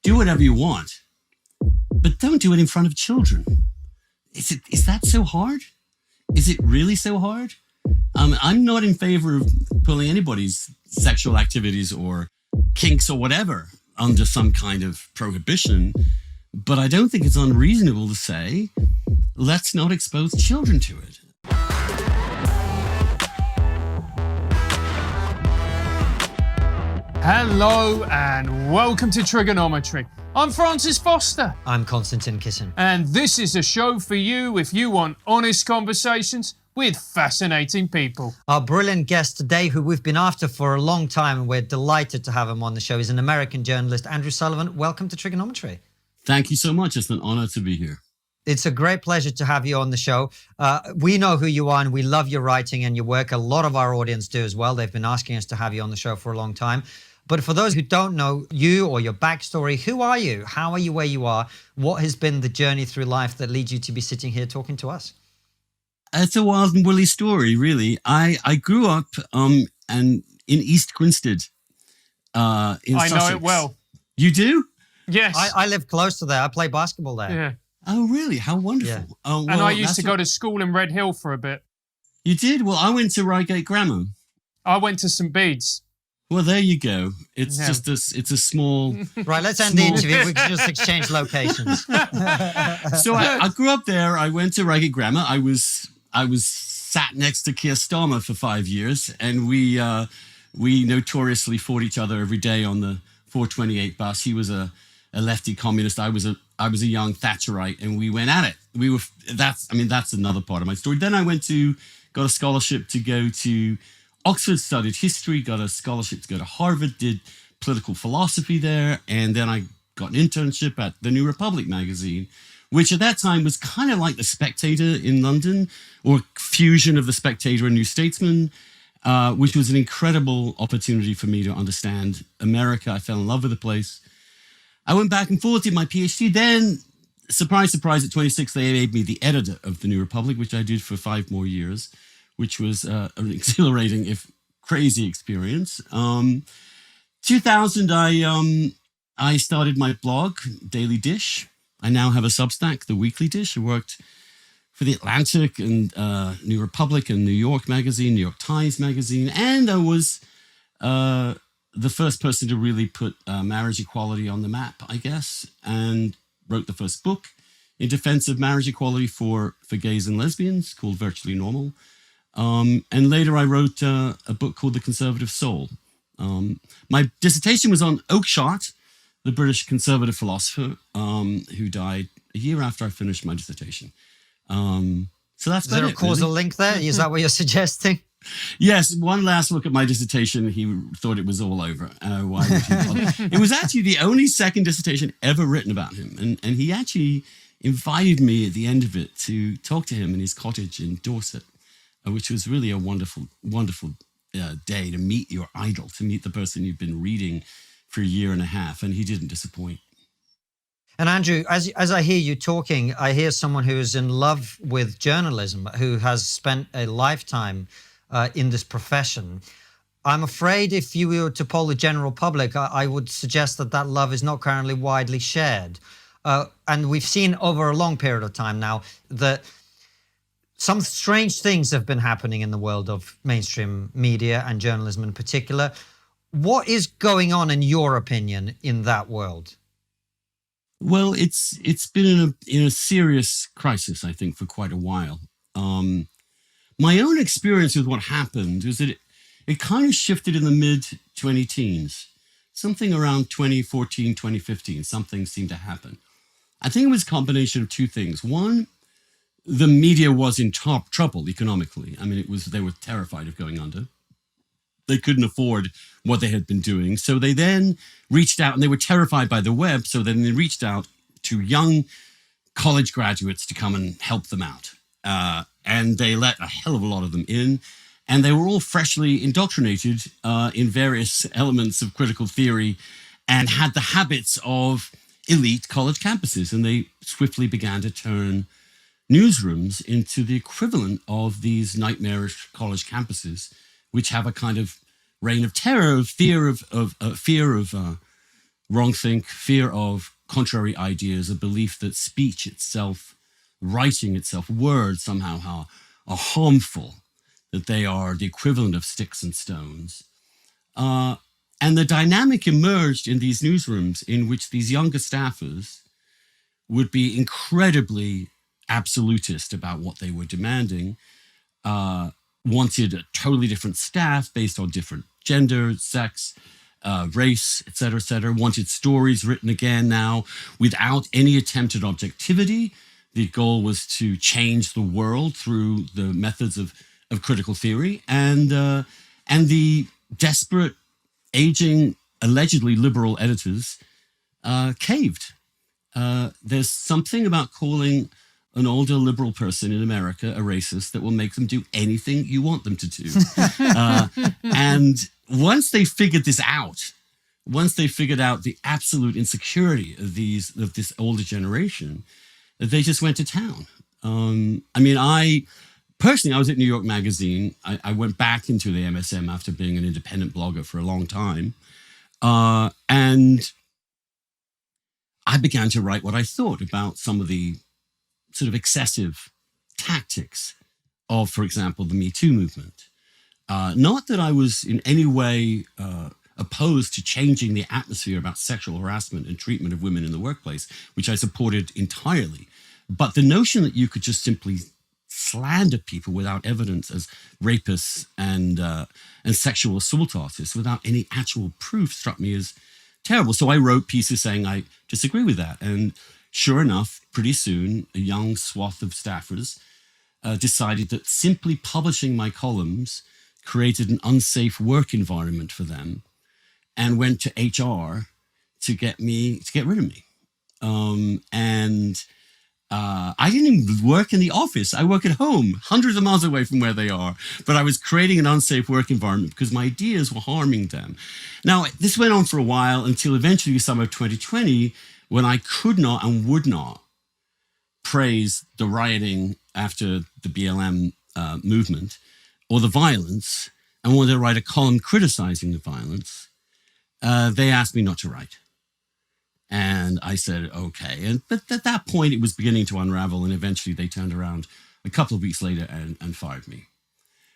do whatever you want, but don't do it in front of children. Is that so hard? Is it really so hard? I'm not in favor of pulling anybody's sexual activities or kinks or whatever under some kind of prohibition, but I don't think it's unreasonable to say, let's not expose children to it. Hello and welcome to TRIGGERnometry. I'm Francis Foster. I'm Konstantin Kisin. And this is a show for you if you want honest conversations with fascinating people. Our brilliant guest today, who we've been after for a long time, and we're delighted to have him on the show, is an American journalist, Andrew Sullivan. Welcome to TRIGGERnometry. Thank you so much. It's an honor to be here. It's a great pleasure to have you on the show. We know who you are and we love your writing and your work. A lot of our audience do as well. They've been asking us to have you on the show for a long time. But for those who don't know you or your backstory, who are you? How are you where you are? What has been the journey through life that leads you to be sitting here talking to us? It's a wild and woolly story, really. I grew up in East Grinstead in Sussex. I know it well. You do? Yes. I live close to there. I play basketball there. Yeah. Oh, really? How wonderful. Yeah. Oh, well, And I used to go to school in Red Hill for a bit. You did? Well, I went to Reigate Grammar. I went to St Bede's. Well, there you go. It's just it's a small... Right, let's end the interview. We can just exchange locations. So I grew up there. I went to Reigate Grammar. I was sat next to Keir Starmer for 5 years, and we notoriously fought each other every day on the 428 bus. He was a lefty communist. I was a young Thatcherite, and we went at it. That's another part of my story. Then I got a scholarship to go to Oxford, studied history, got a scholarship to go to Harvard, did political philosophy there, and then I got an internship at the New Republic magazine, which at that time was kind of like The Spectator in London, or fusion of The Spectator and New Statesman, which was an incredible opportunity for me to understand America. I fell in love with the place. I went back and forth, did my PhD. Then, surprise, surprise, at 26, they made me the editor of the New Republic, which I did for 5 more years, which was an exhilarating, if crazy, experience. 2000, I started my blog, Daily Dish. I now have a Substack, The Weekly Dish. I worked for The Atlantic and New Republic and New York Magazine, New York Times Magazine, and I was the first person to really put marriage equality on the map, I guess, and wrote the first book in defense of marriage equality for gays and lesbians called Virtually Normal. And later I wrote a book called The Conservative Soul. My dissertation was on Oakeshott, the British conservative philosopher who died a year after I finished my dissertation. So that's Is there a causal link there? Is that what you're suggesting? Yes, one last look at my dissertation, he thought it was all over. Why would he bother? It was actually the only second dissertation ever written about him. And he actually invited me at the end of it to talk to him in his cottage in Dorset, which was really a wonderful, wonderful day to meet your idol, to meet the person you've been reading for a year and a half. And he didn't disappoint. And Andrew, as I hear you talking, I hear someone who is in love with journalism, who has spent a lifetime in this profession. I'm afraid if you were to poll the general public, I would suggest that love is not currently widely shared. And we've seen over a long period of time now that some strange things have been happening in the world of mainstream media and journalism in particular. What is going on, in your opinion, in that world? Well, it's been in a serious crisis, I think, for quite a while. My own experience with what happened was that it kind of shifted in the mid-2010s. Something around 2014, 2015, something seemed to happen. I think it was a combination of two things. One, the media was in trouble economically. I mean, they were terrified of going under. They couldn't afford what they had been doing. So they then reached out, and they were terrified by the web. So then they reached out to young college graduates to come and help them out. And they let a hell of a lot of them in. And they were all freshly indoctrinated in various elements of critical theory and had the habits of elite college campuses. And they swiftly began to turn newsrooms into the equivalent of these nightmarish college campuses, which have a kind of reign of terror, of fear of wrongthink, fear of contrary ideas, a belief that speech itself, writing itself, words somehow are harmful, that they are the equivalent of sticks and stones. And the dynamic emerged in these newsrooms in which these younger staffers would be incredibly absolutist about what they were demanding, wanted a totally different staff based on different gender, sex, race, et cetera, wanted stories written again now without any attempt at objectivity. The goal was to change the world through the methods of critical theory, and the desperate, aging, allegedly liberal editors caved. There's something about calling an older liberal person in America a racist that will make them do anything you want them to do. And once they figured this out, once they figured out the absolute insecurity of this older generation, they just went to town. I personally, I was at New York Magazine. I went back into the MSM after being an independent blogger for a long time. And I began to write what I thought about some of the sort of excessive tactics of, for example, the Me Too movement. Not that I was in any way opposed to changing the atmosphere about sexual harassment and treatment of women in the workplace, which I supported entirely. But the notion that you could just simply slander people without evidence as rapists and sexual assault artists without any actual proof struck me as terrible. So I wrote pieces saying I disagree with that. And sure enough, pretty soon, a young swath of staffers decided that simply publishing my columns created an unsafe work environment for them, and went to HR to get rid of me. I didn't even work in the office. I work at home, hundreds of miles away from where they are. But I was creating an unsafe work environment because my ideas were harming them. Now, this went on for a while until eventually summer of 2020, when I could not and would not praise the rioting after the BLM movement or the violence, and wanted to write a column criticizing the violence. They asked me not to write. And I said, okay. But at that point, it was beginning to unravel. And eventually they turned around a couple of weeks later and fired me.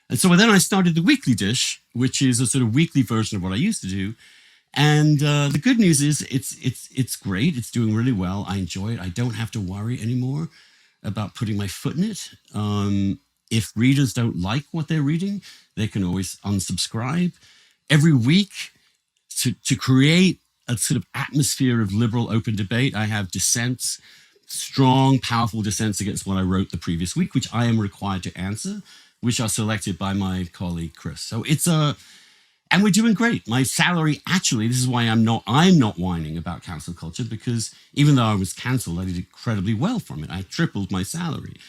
And so then I started the Weekly Dish, which is a sort of weekly version of what I used to do. And the good news is it's great. It's doing really well. I enjoy it. I don't have to worry anymore about putting my foot in it. If readers don't like what they're reading, they can always unsubscribe. Every week, to create a sort of atmosphere of liberal open debate, I have dissents, strong, powerful dissents against what I wrote the previous week, which I am required to answer, which are selected by my colleague, Chris. So and we're doing great. My salary, actually, this is why I'm not whining about cancel culture, because even though I was canceled, I did incredibly well from it. I tripled my salary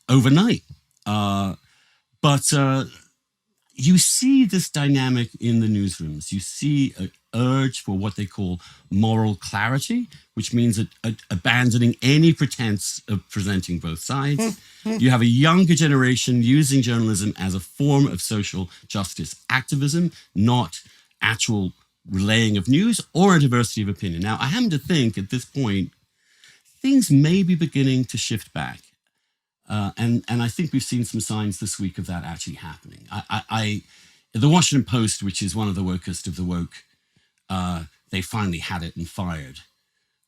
overnight. But you see this dynamic in the newsrooms. You see an urge for what they call moral clarity, which means abandoning any pretense of presenting both sides. You have a younger generation using journalism as a form of social justice activism, not actual relaying of news or a diversity of opinion. Now, I happen to think at this point, things may be beginning to shift back. And I think we've seen some signs this week of that actually happening. The Washington Post, which is one of the wokest of the woke, they finally had it and fired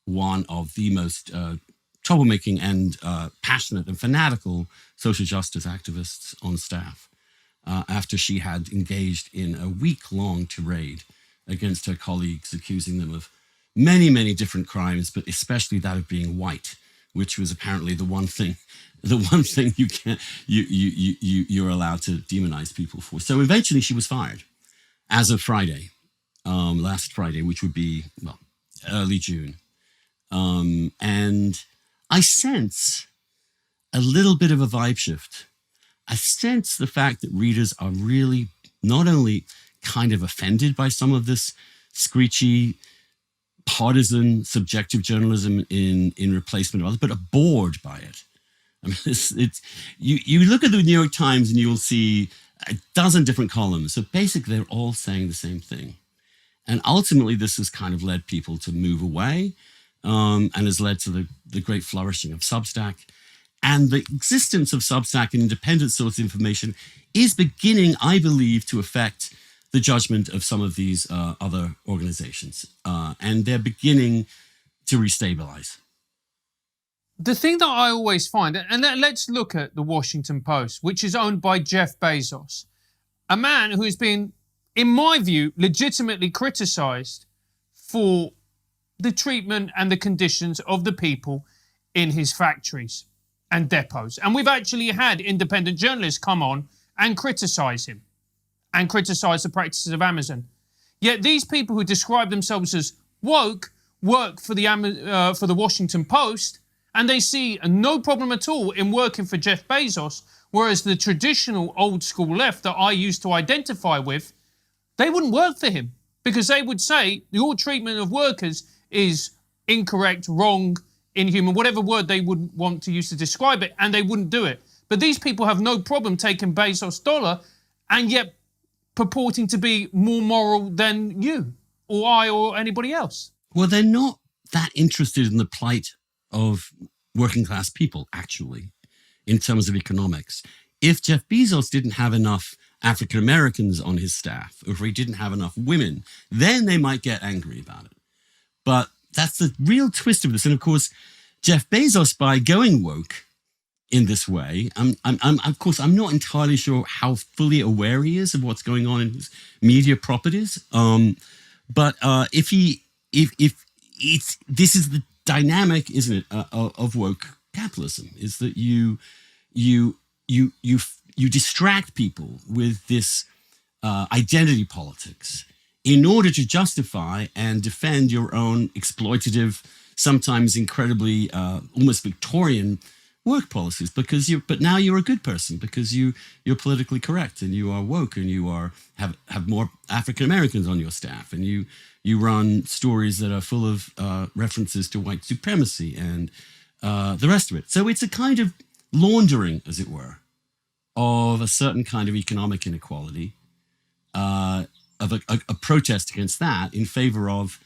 one of the most troublemaking and passionate and fanatical social justice activists on staff after she had engaged in a week-long tirade against her colleagues, accusing them of many, many different crimes, but especially that of being white, which was apparently the one thing you're allowed to demonize people for. So eventually she was fired as of Friday, last Friday, which would be, early June. And I sense a little bit of a vibe shift. I sense the fact that readers are really not only kind of offended by some of this screechy, partisan, subjective journalism in replacement of others, but are bored by it. I mean, you look at the New York Times and you'll see a dozen different columns. So basically, they're all saying the same thing. And ultimately, this has kind of led people to move away and has led to the great flourishing of Substack. And the existence of Substack and independent source information is beginning, I believe, to affect the judgment of some of these other organizations. And they're beginning to restabilize. The thing that I always find, and let's look at the Washington Post, which is owned by Jeff Bezos, a man who has been, in my view, legitimately criticized for the treatment and the conditions of the people in his factories and depots. And we've actually had independent journalists come on and criticize him and criticize the practices of Amazon. Yet these people who describe themselves as woke work for the Washington Post, and they see no problem at all in working for Jeff Bezos, whereas the traditional old school left that I used to identify with, they wouldn't work for him because they would say your treatment of workers is incorrect, wrong, inhuman, whatever word they would want to use to describe it, and they wouldn't do it. But these people have no problem taking Bezos' dollar and yet purporting to be more moral than you or I or anybody else. Well, they're not that interested in the plight of working class people, actually, in terms of economics. If Jeff Bezos didn't have enough African Americans on his staff, or if he didn't have enough women, then they might get angry about it. But that's the real twist of this. And of course, Jeff Bezos, by going woke in this way, of course, I'm not entirely sure how fully aware he is of what's going on in his media properties. But if this is the dynamic, isn't it, of woke capitalism, is that you distract people with this identity politics in order to justify and defend your own exploitative, sometimes incredibly almost Victorian work policies. But now you're a good person because you're politically correct and you are woke and you have more African Americans on your staff and you run stories that are full of references to white supremacy and the rest of it. So it's a kind of laundering, as it were, of a certain kind of economic inequality, of a protest against that in favor of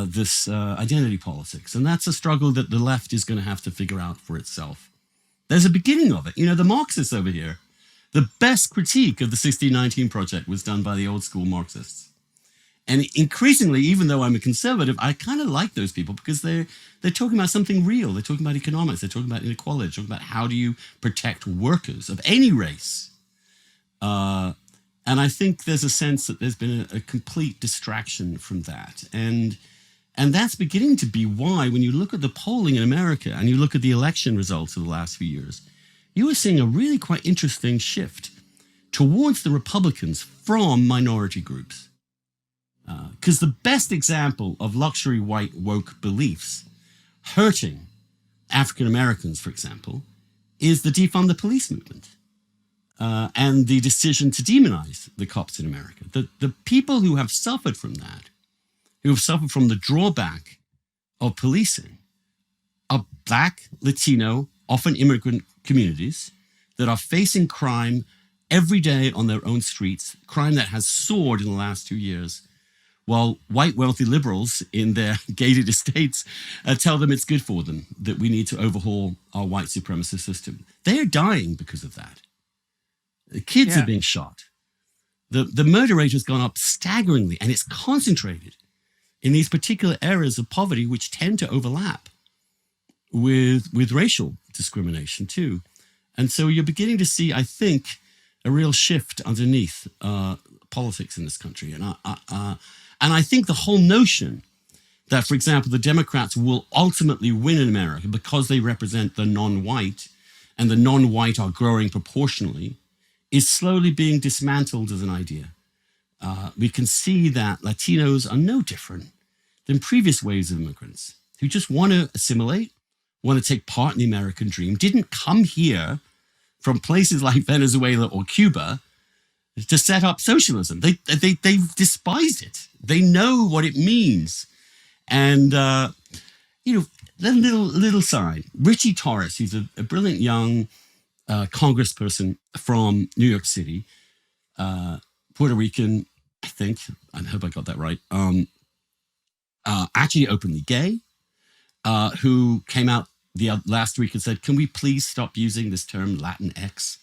this identity politics. And that's a struggle that the left is going to have to figure out for itself. There's a beginning of it. You know, the Marxists over here, the best critique of the 1619 Project was done by the old school Marxists. And increasingly, even though I'm a conservative, I kind of like those people because they're talking about something real. They're talking about economics. They're talking about inequality. They're talking about how do you protect workers of any race. And I think there's a sense that there's been a complete distraction from that. And that's beginning to be why, when you look at the polling in America and you look at the election results of the last few years, you are seeing a really quite interesting shift towards the Republicans from minority groups. Because the best example of luxury white woke beliefs hurting African Americans, for example, is the defund the police movement and the decision to demonize the cops in America. The people who have suffered from that, who have suffered from the drawback of policing, are Black, Latino, often immigrant communities that are facing crime every day on their own streets, crime that has soared in the last 2 years, while white wealthy liberals in their gated estates tell them it's good for them, that we need to overhaul our white supremacist system. They are dying because of that. The kids are being shot. The murder rate has gone up staggeringly, and it's concentrated in these particular areas of poverty which tend to overlap with racial discrimination too. And so you're beginning to see, I think, a real shift underneath politics in this country. And I think the whole notion that, for example, the Democrats will ultimately win in America because they represent the non-white and the non-white are growing proportionally is slowly being dismantled as an idea. We can see that Latinos are no different than previous waves of immigrants who just want to assimilate, want to take part in the American dream, didn't come here from places like Venezuela or Cuba to set up socialism. They've despised it. They know what it means. And, the little side, Richie Torres, who's a brilliant young congressperson from New York City, Puerto Rican, I think, I hope I got that right, actually openly gay, who came out last week and said, "Can we please stop using this term Latinx?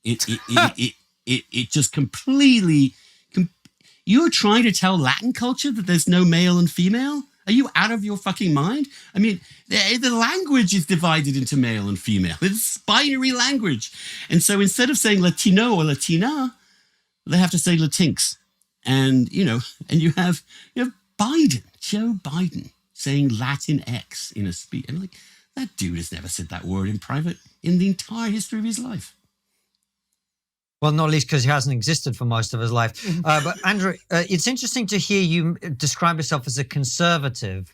It just completely. You're trying to tell Latin culture that there's no male and female? Are you out of your fucking mind? I mean, the language is divided into male and female. It's binary language, and so instead of saying Latino or Latina, they have to say Latinx, and you have Biden, Joe Biden, saying Latinx in a speech. And like, that dude has never said that word in private in the entire history of his life. Well, not least because he hasn't existed for most of his life. But Andrew, it's interesting to hear you describe yourself as a conservative,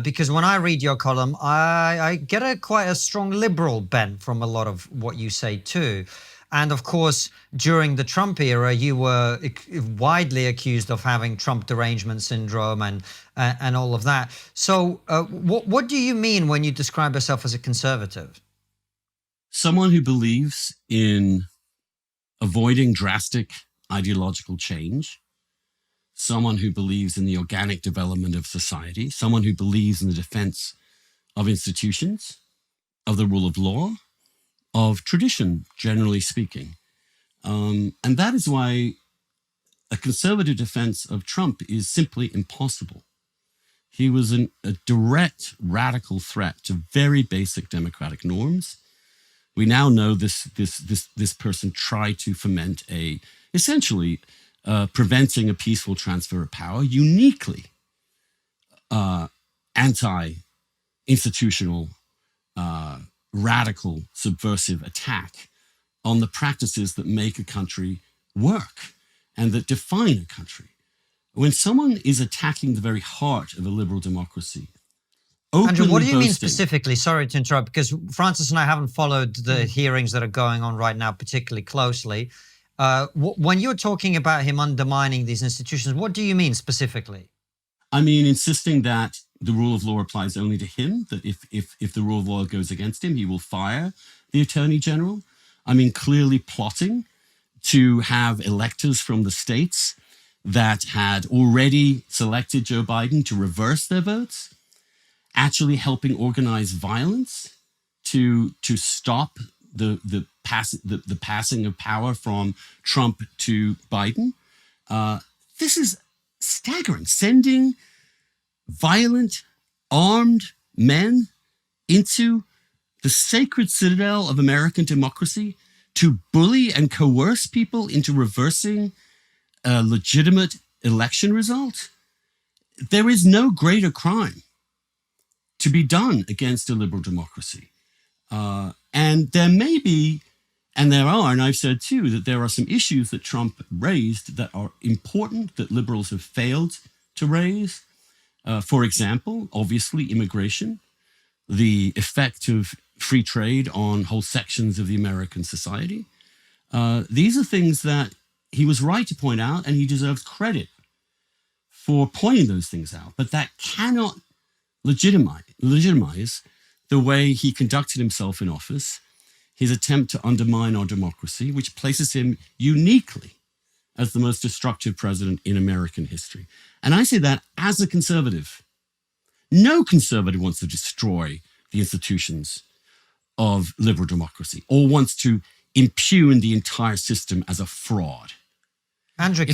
because when I read your column, I get quite a strong liberal bent from a lot of what you say too. And of course, during the Trump era, you were widely accused of having Trump derangement syndrome and all of that. So what do you mean when you describe yourself as a conservative? Someone who believes in avoiding drastic ideological change, someone who believes in the organic development of society, someone who believes in the defense of institutions, of the rule of law, of tradition, generally speaking. And that is why a conservative defense of Trump is simply impossible. He was a direct, radical threat to very basic democratic norms. We now know this person tried to foment essentially preventing a peaceful transfer of power, uniquely anti-institutional, radical, subversive attack on the practices that make a country work and that define a country. When someone is attacking the very heart of a liberal democracy, Andrew, what do you mean boasting, specifically? Sorry to interrupt, because Francis and I haven't followed the hearings that are going on right now particularly closely. When you're talking about him undermining these institutions, what do you mean specifically? I mean, insisting that the rule of law applies only to him, that if the rule of law goes against him, he will fire the attorney general. I mean, clearly plotting to have electors from the states that had already selected Joe Biden to reverse their votes, actually helping organize violence to stop the passing of power from Trump to Biden. This is staggering. Sending violent, armed men into the sacred citadel of American democracy to bully and coerce people into reversing a legitimate election result. There is no greater crime to be done against a liberal democracy. And there may be, and there are, and I've said too, that there are some issues that Trump raised that are important that liberals have failed to raise. For example, obviously immigration, the effect of free trade on whole sections of the American society. These are things that he was right to point out, and he deserves credit for pointing those things out. But that cannot legitimize the way he conducted himself in office, his attempt to undermine our democracy, which places him uniquely as the most destructive president in American history. And I say that as a conservative. No conservative wants to destroy the institutions of liberal democracy or wants to impugn the entire system as a fraud. Andrew,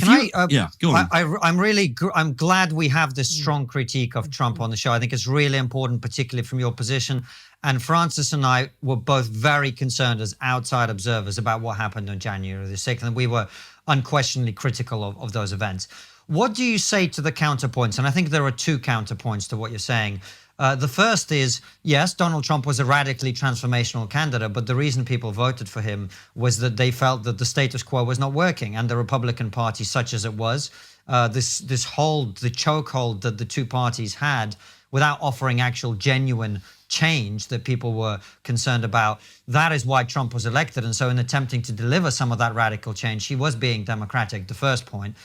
yeah, go on. I'm glad we have this strong critique of Trump on the show. I think it's really important, particularly from your position. And Francis and I were both very concerned as outside observers about what happened on January the 6th, and we were unquestionably critical of those events. What do you say to the counterpoints? And I think there are two counterpoints to what you're saying. The first is, yes, Donald Trump was a radically transformational candidate, but the reason people voted for him was that they felt that the status quo was not working, and the Republican Party, such as it was, the chokehold that the two parties had without offering actual genuine change that people were concerned about. That is why Trump was elected. And so in attempting to deliver some of that radical change, he was being democratic, the first point.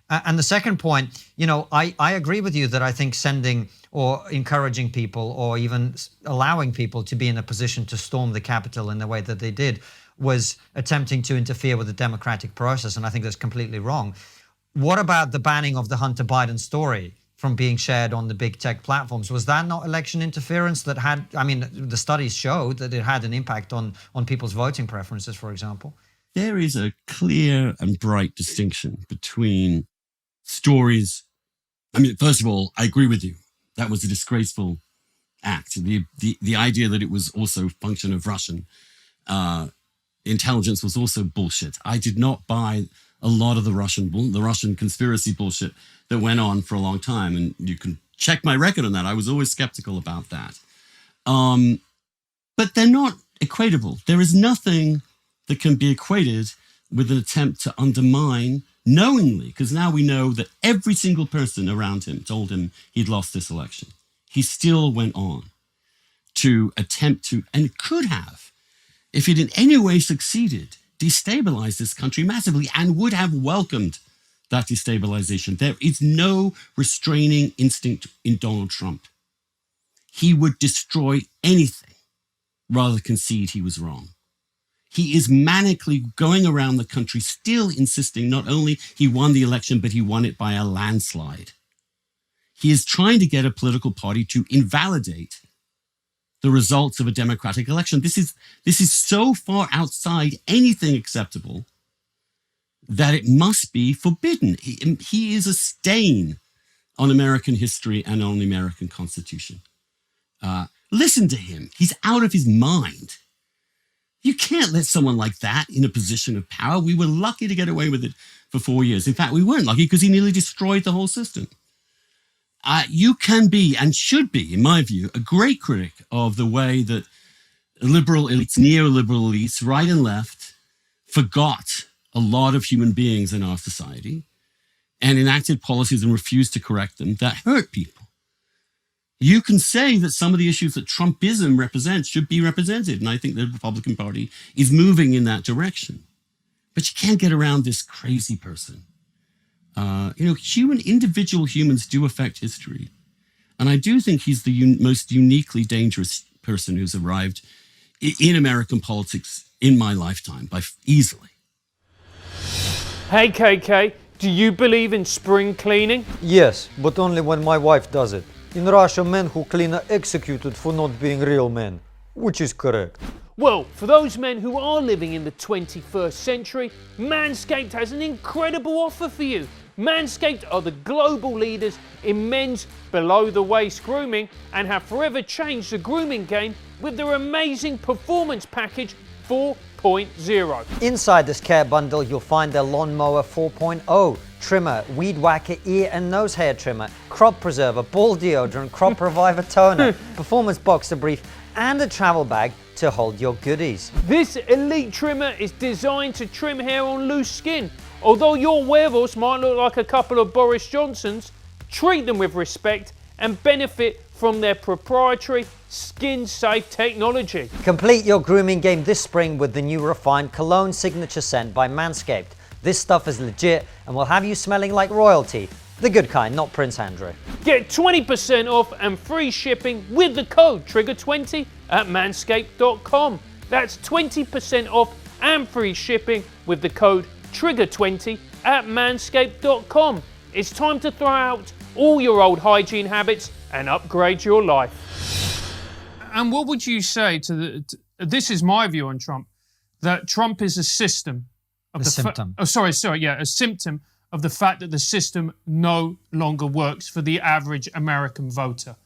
And the second point, I agree with you that I think sending or encouraging people or even allowing people to be in a position to storm the Capitol in the way that they did was attempting to interfere with the democratic process. And I think that's completely wrong. What about the banning of the Hunter Biden story from being shared on the big tech platforms? Was that not election interference that had, I mean, the studies showed that it had an impact on people's voting preferences, for example? There is a clear and bright distinction between stories. I mean, first of all, I agree with you. That was a disgraceful act. The idea that it was also a function of Russian intelligence was also bullshit. I did not buy a lot of the Russian conspiracy bullshit that went on for a long time, and you can check my record on that. I was always skeptical about that. But they're not equatable. There is nothing that can be equated with an attempt to undermine knowingly, because now we know that every single person around him told him he'd lost this election. He still went on to attempt to, and could have, if it in any way succeeded, destabilize this country massively, and would have welcomed that destabilization. There is no restraining instinct in Donald Trump. He would destroy anything rather than concede he was wrong. He is manically going around the country still insisting not only he won the election, but he won it by a landslide. He is trying to get a political party to invalidate the results of a democratic election. This is so far outside anything acceptable that it must be forbidden. He is a stain on American history and on the American Constitution. Listen to him. He's out of his mind. You can't let someone like that in a position of power. We were lucky to get away with it for 4 years. In fact, we weren't lucky because he nearly destroyed the whole system. You can be, and should be, in my view, a great critic of the way that liberal elites, neoliberal elites, right and left, forgot a lot of human beings in our society and enacted policies and refused to correct them that hurt people. You can say that some of the issues that Trumpism represents should be represented, and I think the Republican Party is moving in that direction. But you can't get around this crazy person. Individual humans do affect history. And I do think he's the most uniquely dangerous person who's arrived in American politics in my lifetime, easily. Hey KK, do you believe in spring cleaning? Yes, but only when my wife does it. In Russia, men who clean are executed for not being real men, which is correct. Well, for those men who are living in the 21st century, Manscaped has an incredible offer for you. Manscaped are the global leaders in men's below-the-waist grooming and have forever changed the grooming game with their amazing Performance Package 4.0. Inside this care bundle, you'll find their Lawnmower 4.0, trimmer, weed whacker, ear and nose hair trimmer, crop preserver, ball deodorant, crop reviver toner, performance boxer brief, and a travel bag to hold your goodies. This elite trimmer is designed to trim hair on loose skin. Although your wearables might look like a couple of Boris Johnsons, treat them with respect and benefit from their proprietary skin-safe technology. Complete your grooming game this spring with the new refined cologne signature scent by Manscaped. This stuff is legit and will have you smelling like royalty. The good kind, not Prince Andrew. Get 20% off and free shipping with the code TRIGGER20 at manscaped.com. That's 20% off and free shipping with the code TRIGGER20 at manscaped.com. It's time to throw out all your old hygiene habits and upgrade your life. And what would you say to this is my view on Trump, that Trump is a symptom of a symptom of the fact that the system no longer works for the average American voter.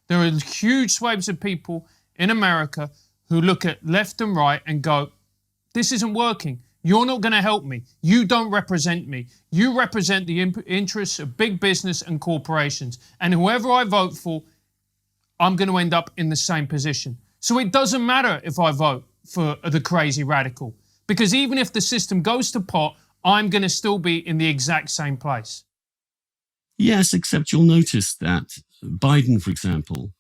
There are huge swathes of people in America who look at left and right and go, this isn't working. You're not going to help me. You don't represent me. You represent the interests of big business and corporations. And whoever I vote for, I'm going to end up in the same position. So it doesn't matter if I vote for the crazy radical, because even if the system goes to pot, I'm going to still be in the exact same place. Yes, except you'll notice that Biden, for example,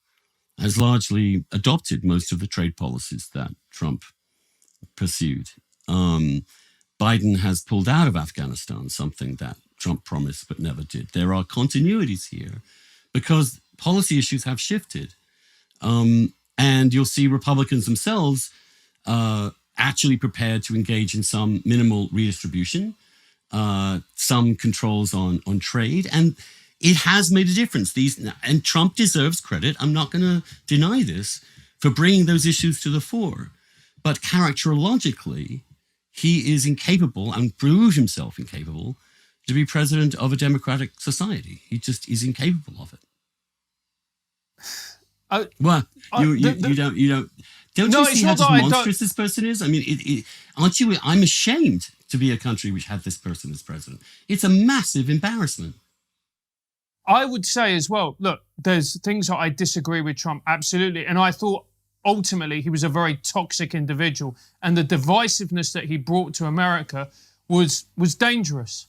has largely adopted most of the trade policies that Trump pursued. Biden has pulled out of Afghanistan, something that Trump promised but never did. There are continuities here because policy issues have shifted. And you'll see Republicans themselves actually prepared to engage in some minimal redistribution some controls on trade, and it has made a difference. And Trump deserves credit. I'm not going to deny this for bringing those issues to the fore, but characterologically, he is incapable and proves himself incapable to be president of a democratic society. He just is incapable of it. You don't. Don't No, you it's see how not just that I don't- monstrous this person is? I mean, aren't you? I'm ashamed to be a country which had this person as president. It's a massive embarrassment. I would say as well, look, there's things that I disagree with Trump, absolutely. And I thought ultimately he was a very toxic individual. And the divisiveness that he brought to America was dangerous.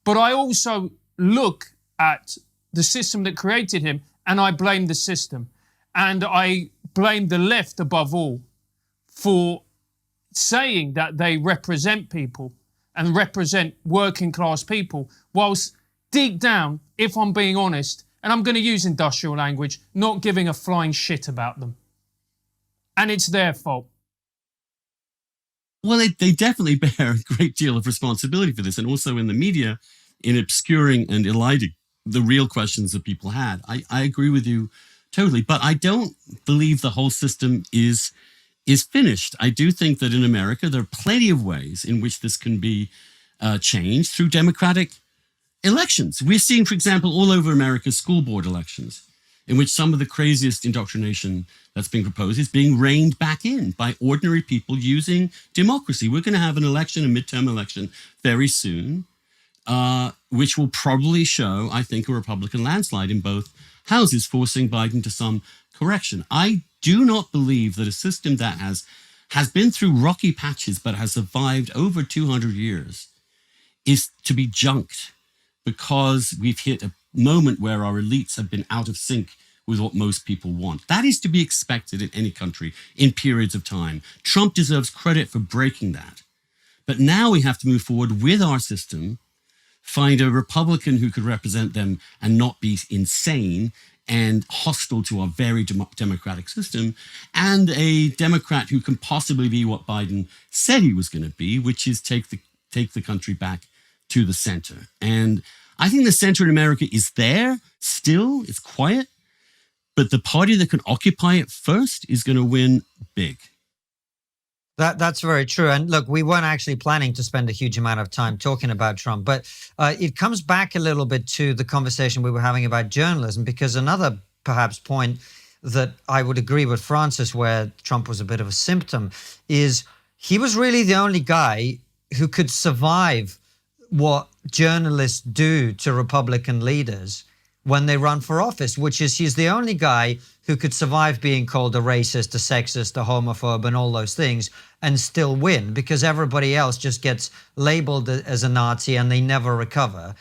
But I also look at the system that created him and I blame the system. And I blame the left above all for saying that they represent people and represent working class people, whilst deep down, if I'm being honest, and I'm going to use industrial language, not giving a flying shit about them. And it's their fault. Well, they definitely bear a great deal of responsibility for this, and also in the media, in obscuring and eliding the real questions that people had. I agree with you totally, but I don't believe the whole system is finished. I do think that in America, there are plenty of ways in which this can be changed through democratic elections. We're seeing, for example, all over America, school board elections, in which some of the craziest indoctrination that's being proposed is being reined back in by ordinary people using democracy. We're going to have an election, a midterm election, very soon, which will probably show, I think, a Republican landslide in both houses, forcing Biden to some correction. I do not believe that a system that has been through rocky patches but has survived over 200 years is to be junked because we've hit a moment where our elites have been out of sync with what most people want. That is to be expected in any country in periods of time. Trump deserves credit for breaking that. But now we have to move forward with our system, find a Republican who could represent them and not be insane and hostile to our very democratic system, and a Democrat who can possibly be what Biden said he was going to be, which is take the country back to the center. And I think the center in America is there still. It's quiet, but the party that can occupy it first is going to win big. That's very true. And look, we weren't actually planning to spend a huge amount of time talking about Trump, but it comes back a little bit to the conversation we were having about journalism, because another perhaps point that I would agree with Francis, where Trump was a bit of a symptom, is he was really the only guy who could survive what journalists do to Republican leaders when they run for office, which is he's the only guy who could survive being called a racist, a sexist, a homophobe, and all those things, and still win, because everybody else just gets labeled as a Nazi and they never recover.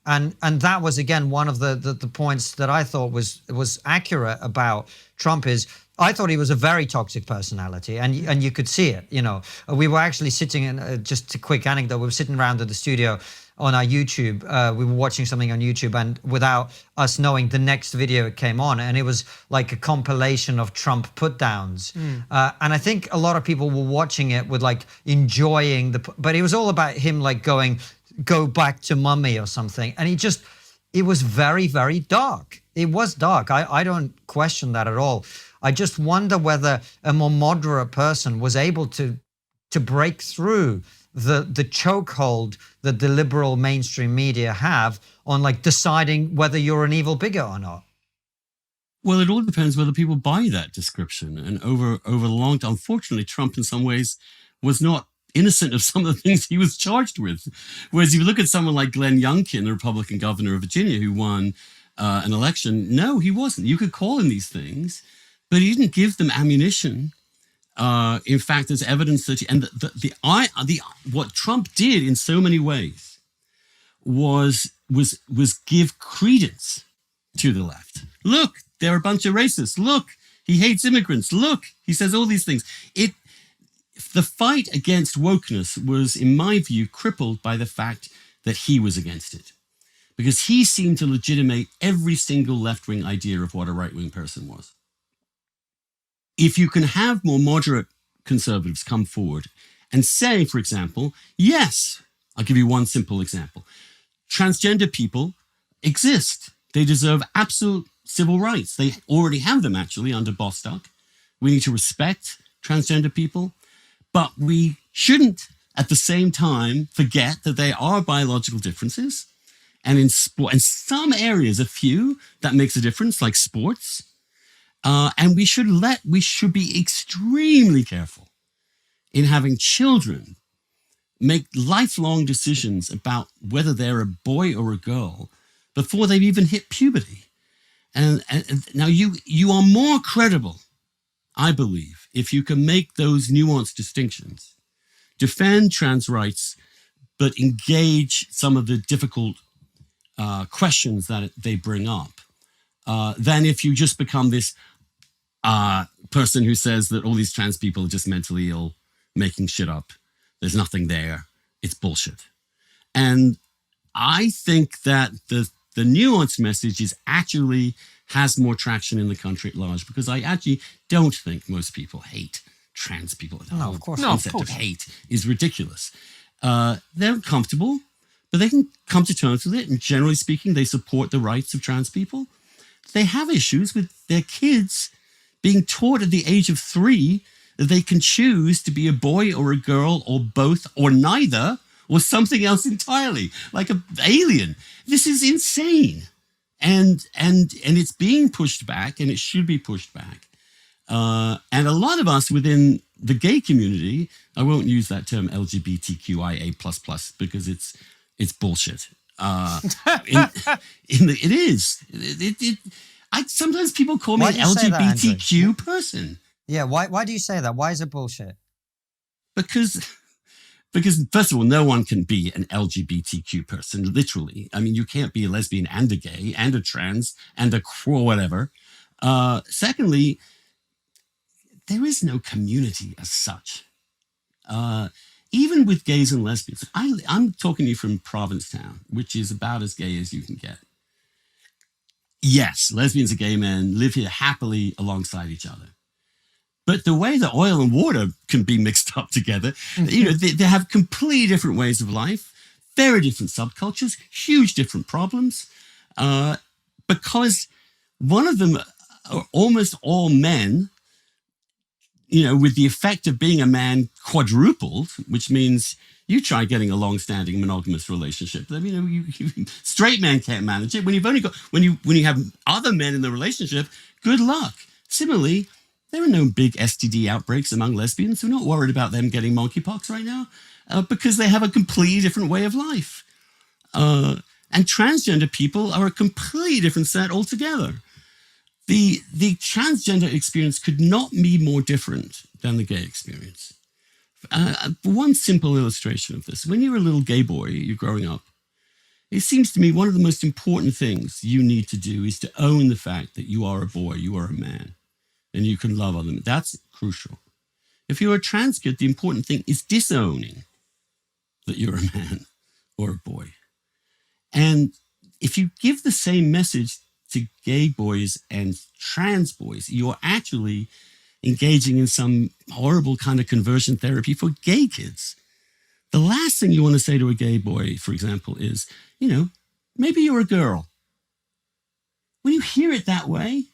And that was, again, one of the points that I thought was accurate about Trump is I thought he was a very toxic personality, and you could see it. You know, we were actually sitting in, just a quick anecdote, we were sitting around at the studio on our YouTube. We were watching something on YouTube, and without us knowing, the next video came on, and it was like a compilation of Trump put downs. And I think a lot of people were watching it with like enjoying but it was all about him like go back to mummy or something. And it was very, very dark. It was dark. I don't question that at all. I just wonder whether a more moderate person was able to break through the chokehold that the liberal mainstream media have on like deciding whether you're an evil bigot or not. Well, it all depends whether people buy that description. And over the long time, unfortunately, Trump in some ways was not innocent of some of the things he was charged with. Whereas if you look at someone like Glenn Youngkin, the Republican governor of Virginia, who won an election, no, he wasn't. You could call him these things, but he didn't give them ammunition. In fact, there's evidence that what Trump did in so many ways was give credence to the left. Look, they're a bunch of racists. Look, he hates immigrants. Look, he says all these things. The fight against wokeness was, in my view, crippled by the fact that he was against it, because he seemed to legitimate every single left-wing idea of what a right-wing person was. If you can have more moderate conservatives come forward and say, for example, yes, I'll give you one simple example. Transgender people exist. They deserve absolute civil rights. They already have them, actually, under Bostock. We need to respect transgender people, but we shouldn't, at the same time, forget that there are biological differences. And in some areas, a few, that makes a difference, like sports. And we should be extremely careful in having children make lifelong decisions about whether they're a boy or a girl before they've even hit puberty. And now you are more credible, I believe, if you can make those nuanced distinctions, defend trans rights, but engage some of the difficult questions that they bring up, than if you just become this person who says that all these trans people are just mentally ill, making shit up. There's nothing there. It's bullshit. And I think that the nuanced message has more traction in the country at large, because I actually don't think most people hate trans people. The whole concept of hate is ridiculous. They're comfortable, but they can come to terms with it. And generally speaking, they support the rights of trans people. They have issues with their kids being taught at the age of 3 that they can choose to be a boy or a girl or both or neither or something else entirely, like an alien. This is insane. And it's being pushed back, and it should be pushed back. And a lot of us within the gay community, I won't use that term LGBTQIA++, because it's bullshit. It is. Sometimes people call me an LGBTQ person. Yeah, why do you say that? Why is it bullshit? Because first of all, no one can be an LGBTQ person, literally. I mean, you can't be a lesbian and a gay and a trans and a queer whatever. Secondly, there is no community as such. Even with gays and lesbians, I'm talking to you from Provincetown, which is about as gay as you can get. Yes, lesbians and gay men live here happily alongside each other. But the way that oil and water can be mixed up together, they have completely different ways of life, very different subcultures, huge different problems, because one of them are almost all men, with the effect of being a man quadrupled, which means you try getting a long-standing monogamous relationship. I mean, straight men can't manage it. When you have other men in the relationship, good luck. Similarly, there are no big STD outbreaks among lesbians. We're not worried about them getting monkeypox right now because they have a completely different way of life. And transgender people are a completely different set altogether. The transgender experience could not be more different than the gay experience. One simple illustration of this. When you're a little gay boy, you're growing up, it seems to me one of the most important things you need to do is to own the fact that you are a boy, you are a man, and you can love other men. That's crucial. If you're a trans kid, the important thing is disowning that you're a man or a boy. And if you give the same message to gay boys and trans boys, you're actually engaging in some horrible kind of conversion therapy for gay kids. The last thing you want to say to a gay boy, for example, is, maybe you're a girl. When you hear it that way,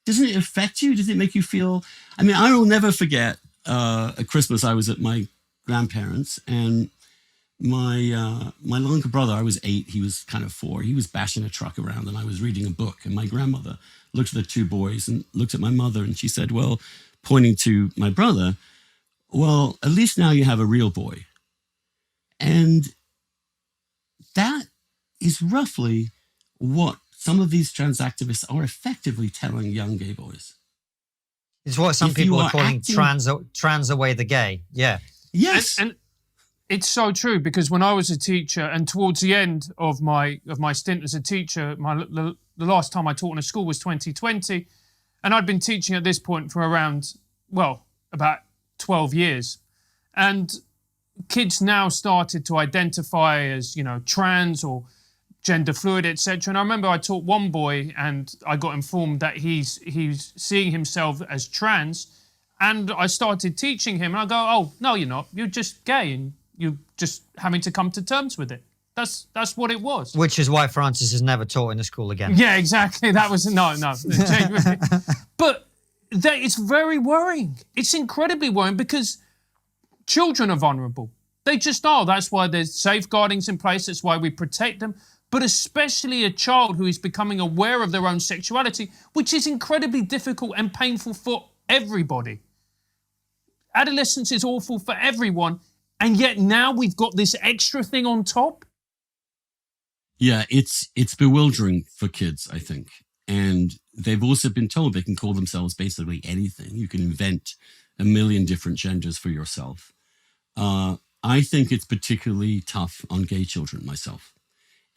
doesn't it affect you? Does it make you feel... I mean, I will never forget at Christmas, I was at my grandparents', and my younger brother, I was 8, he was kind of 4. He was bashing a truck around, and I was reading a book. And my grandmother looked at the 2 boys and looked at my mother, and she said, well, pointing to my brother, well, at least now you have a real boy. And that is roughly what some of these trans activists are effectively telling young gay boys. It's what some people are calling trans away the gay. Yeah. Yes. And it's so true, because when I was a teacher, and towards the end of my stint as a teacher, the last time I taught in a school was 2020, and I'd been teaching at this point for about 12 years. And kids now started to identify as, trans or gender fluid, etc. And I remember I taught one boy, and I got informed that he's seeing himself as trans. And I started teaching him, and I go, oh, no, you're not. You're just gay, and you're just having to come to terms with it. That's what it was. Which is why Francis is never taught in the school again. Yeah, exactly. That was no. Genuinely. But it's very worrying. It's incredibly worrying because children are vulnerable. They just are. That's why there's safeguardings in place. That's why we protect them. But especially a child who is becoming aware of their own sexuality, which is incredibly difficult and painful for everybody. Adolescence is awful for everyone, and yet now we've got this extra thing on top. Yeah, it's bewildering for kids, I think. And they've also been told they can call themselves basically anything. You can invent a million different genders for yourself. I think it's particularly tough on gay children myself.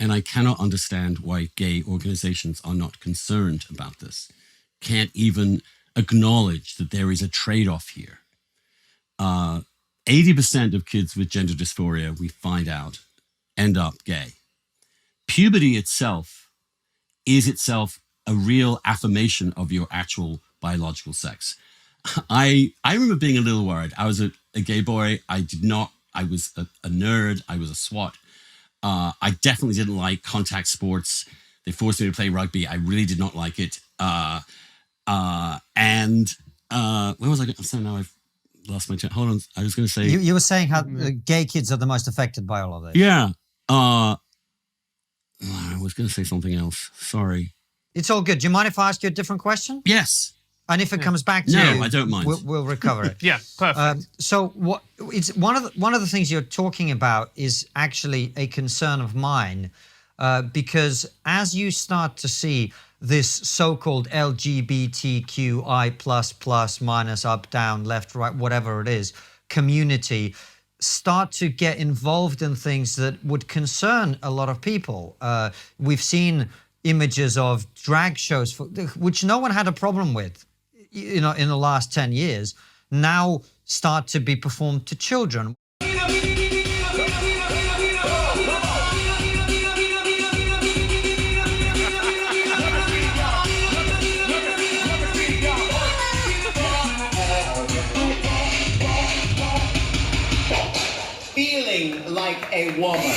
And I cannot understand why gay organizations are not concerned about this. Can't even acknowledge that there is a trade-off here. 80% of kids with gender dysphoria, we find out, end up gay. Puberty itself is itself a real affirmation of your actual biological sex. I remember being a little worried. I was a gay boy. I was a nerd. I was a SWAT. I definitely didn't like contact sports. They forced me to play rugby. I really did not like it. Where was I? So now I've lost my train. Hold on. I was going to say. You were saying how gay kids are the most affected by all of this. Yeah. I was going to say something else. Sorry. It's all good. Do you mind if I ask you a different question? Yes. And if it comes back to No, you, I don't mind. We'll recover it. Yeah, perfect. So it's one of the things you're talking about is actually a concern of mine, because as you start to see this so-called LGBTQI++ minus up, down, left, right, whatever it is, community start to get involved in things that would concern a lot of people. We've seen images of drag shows which no one had a problem with, in the last 10 years, now start to be performed to children. Feeling like a woman.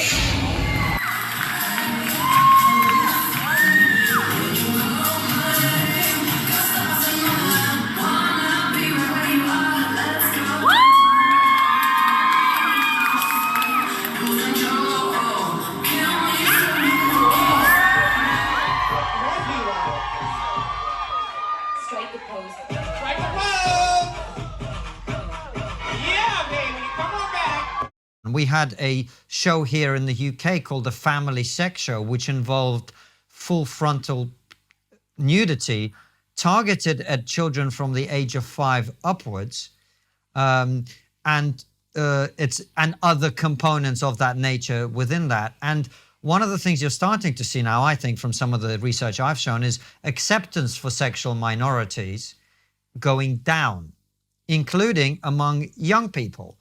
Strike the pose. Strike a pose! Yeah, baby, come on back! We had a show here in the UK called the Family Sex Show, which involved full frontal nudity targeted at children from the age of 5 upwards, and other components of that nature within that. And one of the things you're starting to see now, I think, from some of the research I've shown, is acceptance for sexual minorities going down, including among young people.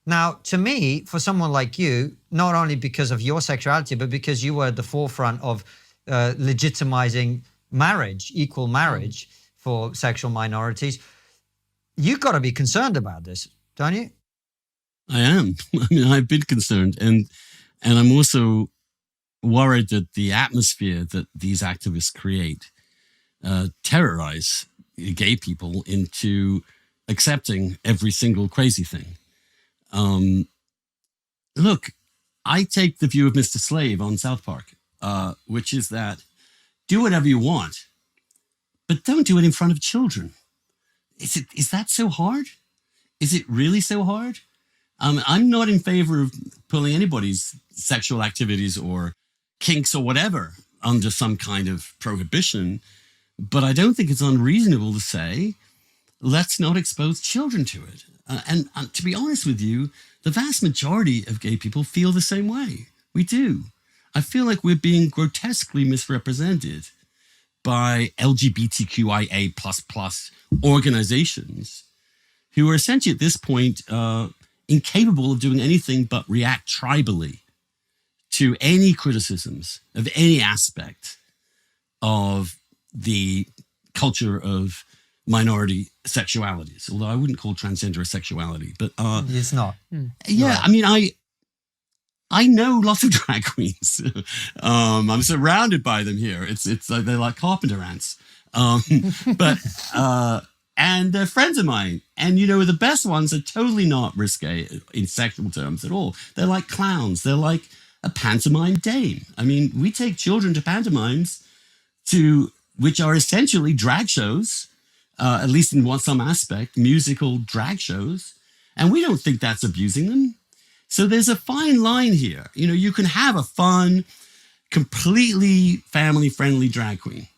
Now, to me, for someone like you, not only because of your sexuality, but because you were at the forefront of legitimizing marriage, equal marriage for sexual minorities, you've got to be concerned about this, don't you? I am. I mean, I've been concerned. And I'm also worried that the atmosphere that these activists create terrorize gay people into accepting every single crazy thing. Look, I take the view of Mr. Slave on South Park, which is that do whatever you want, but don't do it in front of children. Is that so hard? Is it really so hard? I'm not in favor of pulling anybody's sexual activities or kinks or whatever under some kind of prohibition, but I don't think it's unreasonable to say, let's not expose children to it. And to be honest with you, the vast majority of gay people feel the same way. We do. I feel like we're being grotesquely misrepresented by LGBTQIA++ organizations who are essentially at this point incapable of doing anything but react tribally to any criticisms of any aspect of the culture of minority sexualities, although I wouldn't call transgender a sexuality. But It's not. yeah, I mean, I know lots of drag queens. I'm surrounded by them here. It's like they're like carpenter ants. But and they're friends of mine. And you know, the best ones are totally not risque in sexual terms at all. They're like clowns. They're like a pantomime dame. I mean, we take children to pantomimes which are essentially drag shows, at least in some aspect, musical drag shows, and we don't think that's abusing them. So there's a fine line here. You know, you can have a fun, completely family-friendly drag queen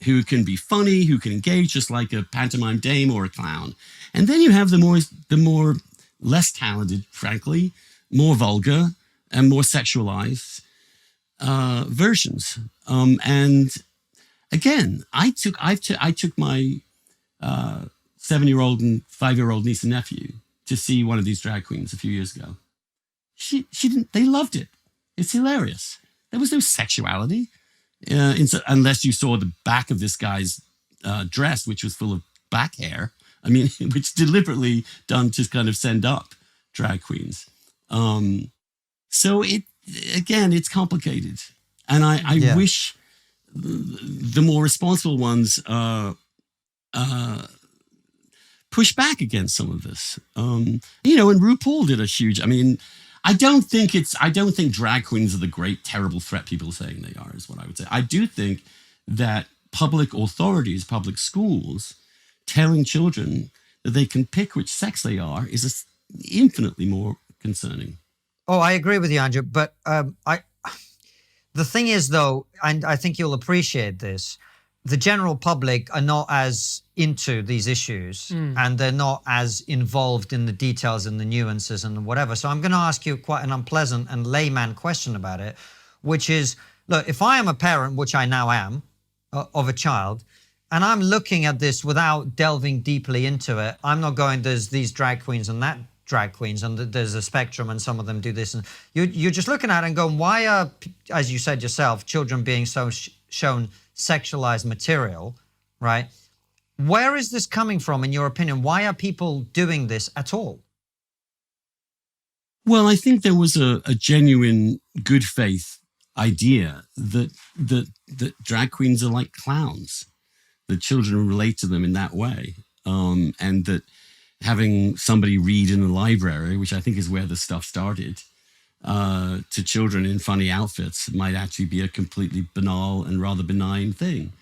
who can be funny, who can engage just like a pantomime dame or a clown. And then you have the more less talented, frankly, more vulgar and more sexualized versions. And again, I took my 7-year-old and 5-year-old niece and nephew to see one of these drag queens a few years ago. She didn't. They loved it. It's hilarious. There was no sexuality, unless you saw the back of this guy's dress, which was full of back hair. I mean, which deliberately done to kind of send up drag queens. So it's complicated, and I wish the more responsible ones push back against some of this. You know, and RuPaul did a huge. I mean, I don't think drag queens are the great terrible threat people are saying they are. Is what I would say. I do think that public authorities, public schools, telling children that they can pick which sex they are is infinitely more concerning. Oh, I agree with you, Andrew. But the thing is, though, and I think you'll appreciate this, the general public are not as into these issues and they're not as involved in the details and the nuances and whatever. So I'm going to ask you quite an unpleasant and layman question about it, which is, look, if I am a parent, which I now am, of a child, and I'm looking at this without delving deeply into it, I'm not going, there's these drag queens and that drag queens and there's a spectrum and some of them do this. And you're just looking at it and going, why are, as you said yourself, children being so shown sexualized material, right? Where is this coming from, in your opinion? Why are people doing this at all? Well, I think there was a genuine good faith idea that drag queens are like clowns, that children relate to them in that way, and that having somebody read in the library, which I think is where the stuff started, to children in funny outfits might actually be a completely banal and rather benign thing.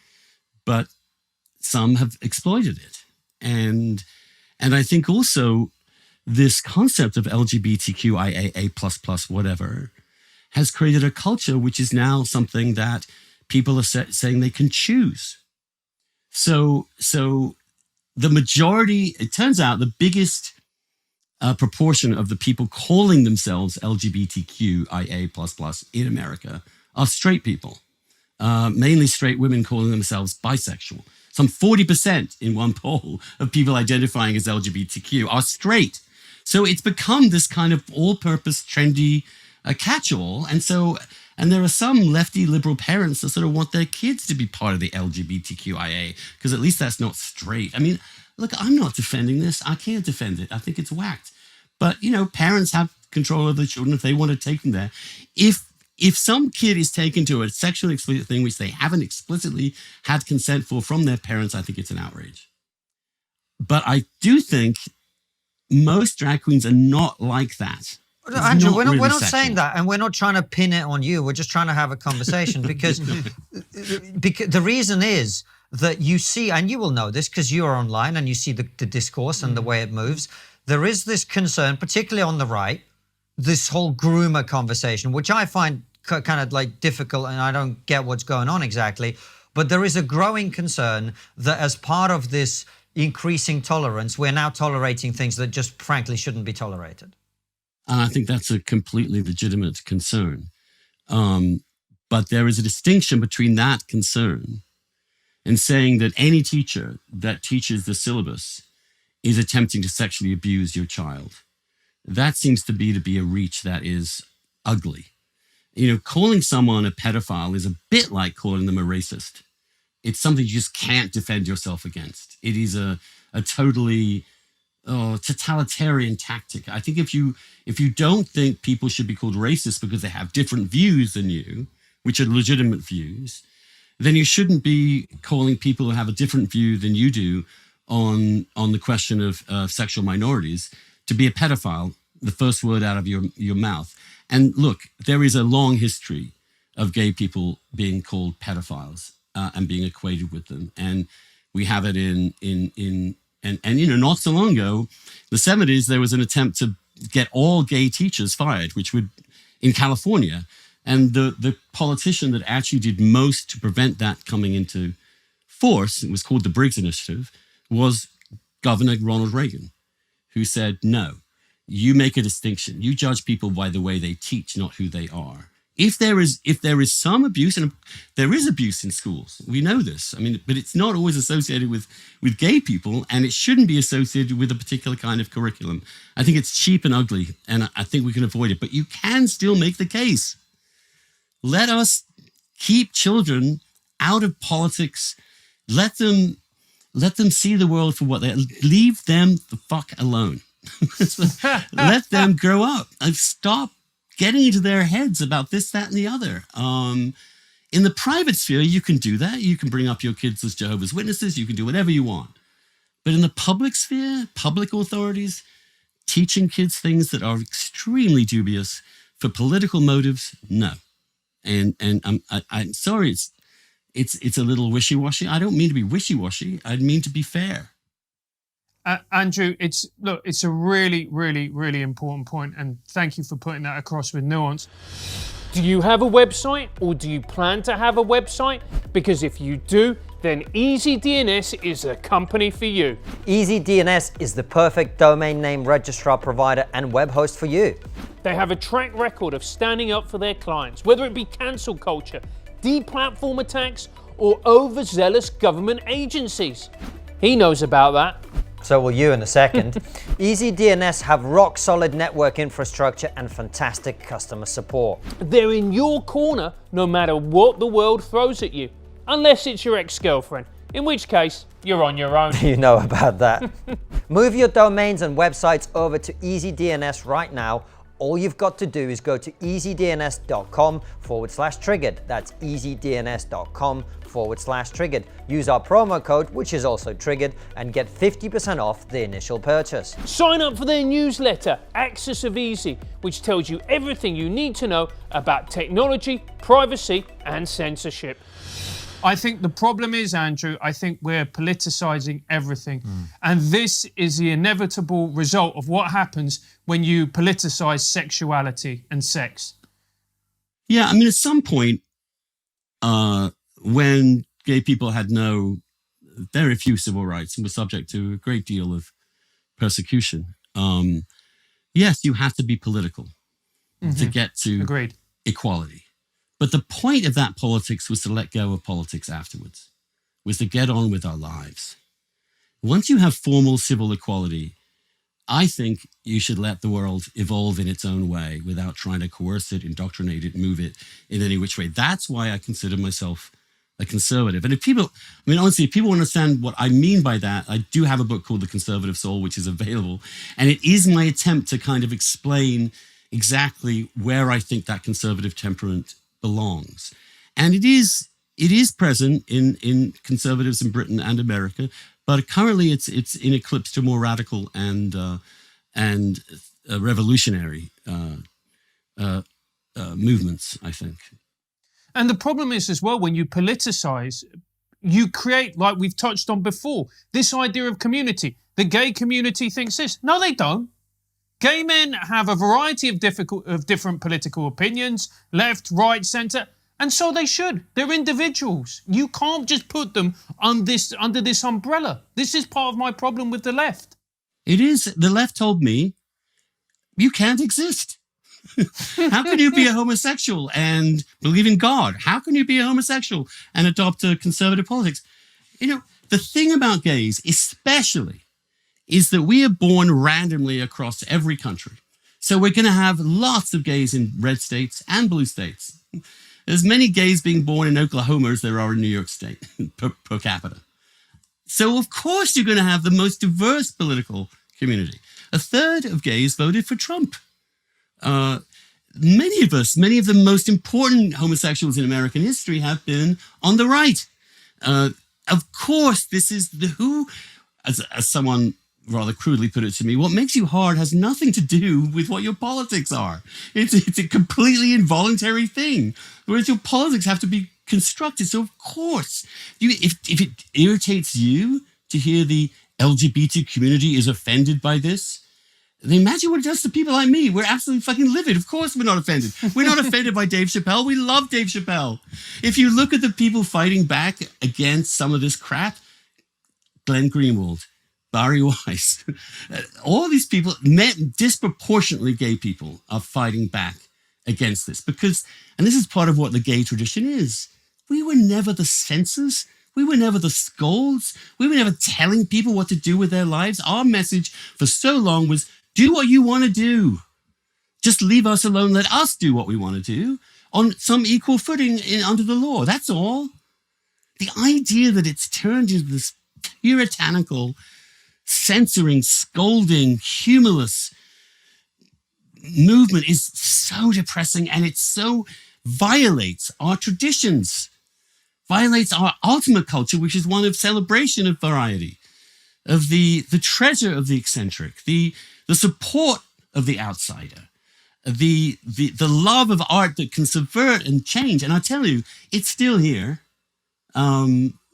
But some have exploited it. And I think also this concept of LGBTQIAA++, whatever, has created a culture which is now something that people are saying they can choose. So the majority, it turns out the biggest proportion of the people calling themselves LGBTQIA++ in America are straight people, mainly straight women calling themselves bisexual. Some 40% in one poll of people identifying as LGBTQ are straight. So it's become this kind of all-purpose trendy catch-all. And there are some lefty liberal parents that sort of want their kids to be part of the LGBTQIA because at least that's not straight. I mean, look, I'm not defending this. I can't defend it. I think it's whacked. But, you know, parents have control of their children if they want to take them there. If some kid is taken to a sexually explicit thing which they haven't explicitly had consent for from their parents, I think it's an outrage. But I do think most drag queens are not like that. Andrew, we're not saying that, and we're not trying to pin it on you. We're just trying to have a conversation because the reason is that you see, and you will know this because you are online and you see the discourse and the way it moves. There is this concern, particularly on the right, this whole groomer conversation, which I find kind of like difficult and I don't get what's going on exactly. But there is a growing concern that as part of this increasing tolerance, we're now tolerating things that just frankly shouldn't be tolerated. And I think that's a completely legitimate concern. But there is a distinction between that concern and saying that any teacher that teaches the syllabus is attempting to sexually abuse your child. That seems to be a reach that is ugly. You know, calling someone a pedophile is a bit like calling them a racist. It's something you just can't defend yourself against. It is a totally totalitarian tactic. I think if you don't think people should be called racist because they have different views than you, which are legitimate views, then you shouldn't be calling people who have a different view than you do on the question of sexual minorities to be a pedophile, the first word out of your mouth. And look, there is a long history of gay people being called pedophiles and being equated with them. And we have it in not so long ago, the 70s, there was an attempt to get all gay teachers fired, which would, in California. And the politician that actually did most to prevent that coming into force, it was called the Briggs Initiative, was Governor Ronald Reagan, who said, no, you make a distinction. You judge people by the way they teach, not who they are. If there is some abuse, and there is abuse in schools, we know this. I mean, but it's not always associated with gay people, and it shouldn't be associated with a particular kind of curriculum. I think it's cheap and ugly, and I think we can avoid it. But you can still make the case. Let us keep children out of politics. Let them see the world for what they are. Leave them the fuck alone. Let them grow up and stop getting into their heads about this, that, and the other. In the private sphere, you can do that. You can bring up your kids as Jehovah's Witnesses. You can do whatever you want. But in the public sphere, public authorities, teaching kids things that are extremely dubious for political motives, no. And I'm sorry, it's a little wishy-washy. I don't mean to be wishy-washy. I mean to be fair. Andrew, it's a really, really, really important point, and thank you for putting that across with nuance. Do you have a website, or do you plan to have a website? Because if you do, then EasyDNS is the company for you. EasyDNS is the perfect domain name registrar provider and web host for you. They have a track record of standing up for their clients, whether it be cancel culture, deplatform attacks, or overzealous government agencies. He knows about that. So will you in a second. EasyDNS have rock solid network infrastructure and fantastic customer support. They're in your corner no matter what the world throws at you, unless it's your ex-girlfriend, in which case you're on your own. You know about that. Move your domains and websites over to EasyDNS right now. All you've got to do is go to easydns.com/triggered. That's easydns.com/triggered. Use our promo code, which is also triggered, and get 50% off the initial purchase. Sign up for their newsletter, Axis of Easy, which tells you everything you need to know about technology, privacy, and censorship. I think the problem is, Andrew, I think we're politicizing everything. And this is the inevitable result of what happens when you politicize sexuality and sex. Yeah, I mean, at some point, when gay people had very few civil rights and were subject to a great deal of persecution, yes, you have to be political to get to Agreed. equality. But the point of that politics was to let go of politics afterwards, was to get on with our lives. Once you have formal civil equality, I think you should let the world evolve in its own way without trying to coerce it, indoctrinate it, move it in any which way. That's why I consider myself a conservative. And if people understand what I mean by that, I do have a book called The Conservative Soul, which is available. And it is my attempt to kind of explain exactly where I think that conservative temperament belongs. And it is present in conservatives in Britain and America, but currently it's in eclipse to more radical and revolutionary movements, I think. And the problem is as well, when you politicize, you create, like we've touched on before, this idea of community. The gay community thinks this. No, they don't. Gay men have a variety of different political opinions, left, right, centre, and so they should. They're individuals. You can't just put them under this umbrella. This is part of my problem with the left. It is. The left told me, you can't exist. How can you be a homosexual and believe in God? How can you be a homosexual and adopt a conservative politics? You know, the thing about gays, especially, is that we are born randomly across every country. So we're going to have lots of gays in red states and blue states. There's many gays being born in Oklahoma as there are in New York State per capita. So, of course, you're going to have the most diverse political community. A third of gays voted for Trump. Many of the most important homosexuals in American history have been on the right. Of course, this is as someone rather crudely put it to me, what makes you hard has nothing to do with what your politics are. It's a completely involuntary thing, whereas your politics have to be constructed. So, of course, if it irritates you to hear the LGBT community is offended by this, then imagine what it does to people like me. We're absolutely fucking livid. Of course we're not offended. We're not offended by Dave Chappelle. We love Dave Chappelle. If you look at the people fighting back against some of this crap, Glenn Greenwald, Barry Weiss, all these people, disproportionately gay people, are fighting back against this because, and this is part of what the gay tradition is, we were never the censors. We were never the scolds. We were never telling people what to do with their lives. Our message for so long was, do what you want to do. Just leave us alone. Let us do what we want to do on some equal footing under the law. That's all. The idea that it's turned into this puritanical, censoring, scolding, humorless movement is so depressing, and it so violates our traditions, violates our ultimate culture, which is one of celebration of variety, of the treasure of the eccentric, the support of the outsider, the love of art that can subvert and change. And I tell you, it's still here.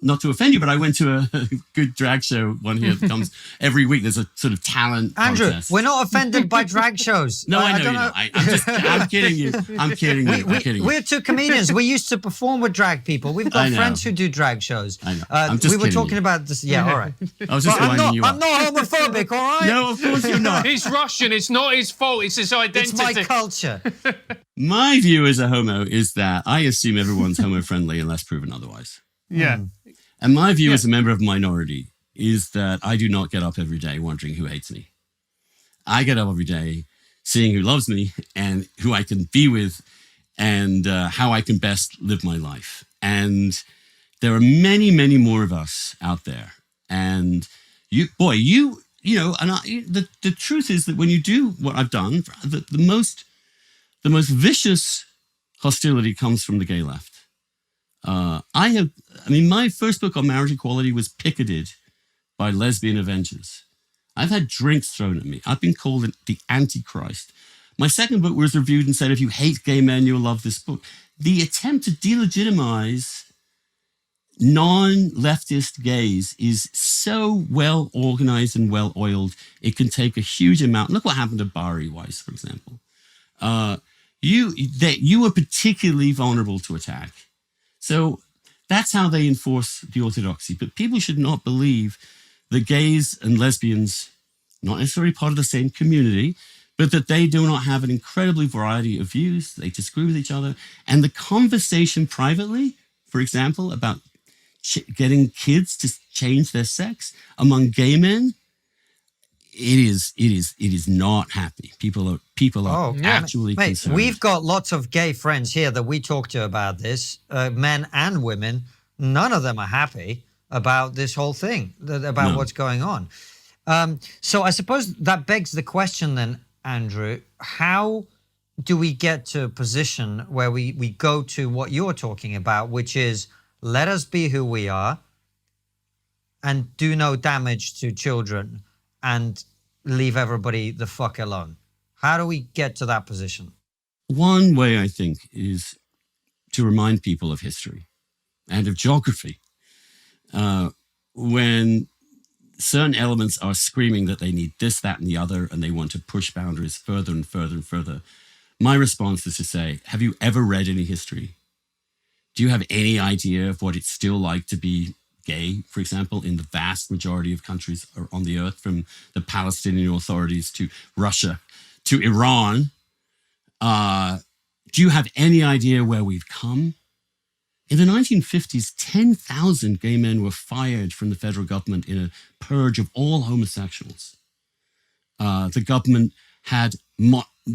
Not to offend you, but I went to a good drag show one here that comes every week. There's a sort of talent Andrew, contest. we're not offended by drag shows. No, I know you're not. I'm kidding you. I'm kidding you. We're two comedians. We used to perform with drag people. We've got friends who do drag shows. I know. I'm just we were kidding talking you. about this. Yeah, all right. I was just winding you up. I'm not homophobic, all right? No, of course you're not. He's Russian. It's not his fault. It's his identity. It's my culture. My view as a homo is that I assume everyone's homo-friendly unless proven otherwise. Yeah. And my view as a member of a minority is that I do not get up every day wondering who hates me. I get up every day seeing who loves me and who I can be with and how I can best live my life. And there are many, many more of us out there. And the truth is that when you do what I've done, the most vicious hostility comes from the gay left. My first book on marriage equality was picketed by lesbian Avengers. I've had drinks thrown at me. I've been called the Antichrist. My second book was reviewed and said, if you hate gay men, you'll love this book. The attempt to delegitimize non-leftist gays is so well organized and well oiled, it can take a huge amount. Look what happened to Barry Weiss, for example. You were particularly vulnerable to attack. So that's how they enforce the orthodoxy. But people should not believe that gays and lesbians, not necessarily part of the same community, but that they do not have an incredibly variety of views. They disagree with each other. And the conversation privately, for example, about getting kids to change their sex among gay men, it is not happy. People are actually concerned. We've got lots of gay friends here that we talk to about this, men and women. None of them are happy about this whole thing, about what's going on. So I suppose that begs the question then, Andrew, how do we get to a position where we go to what you're talking about, which is let us be who we are and do no damage to children and leave everybody the fuck alone? How do we get to that position? One way, I think, is to remind people of history and of geography. When certain elements are screaming that they need this, that, and the other, and they want to push boundaries further and further and further, my response is to say, have you ever read any history? Do you have any idea of what it's still like to be gay, for example, in the vast majority of countries on the earth, from the Palestinian authorities to Russia to Iran? Do you have any idea where we've come? In the 1950s, 10,000 gay men were fired from the federal government in a purge of all homosexuals. The government had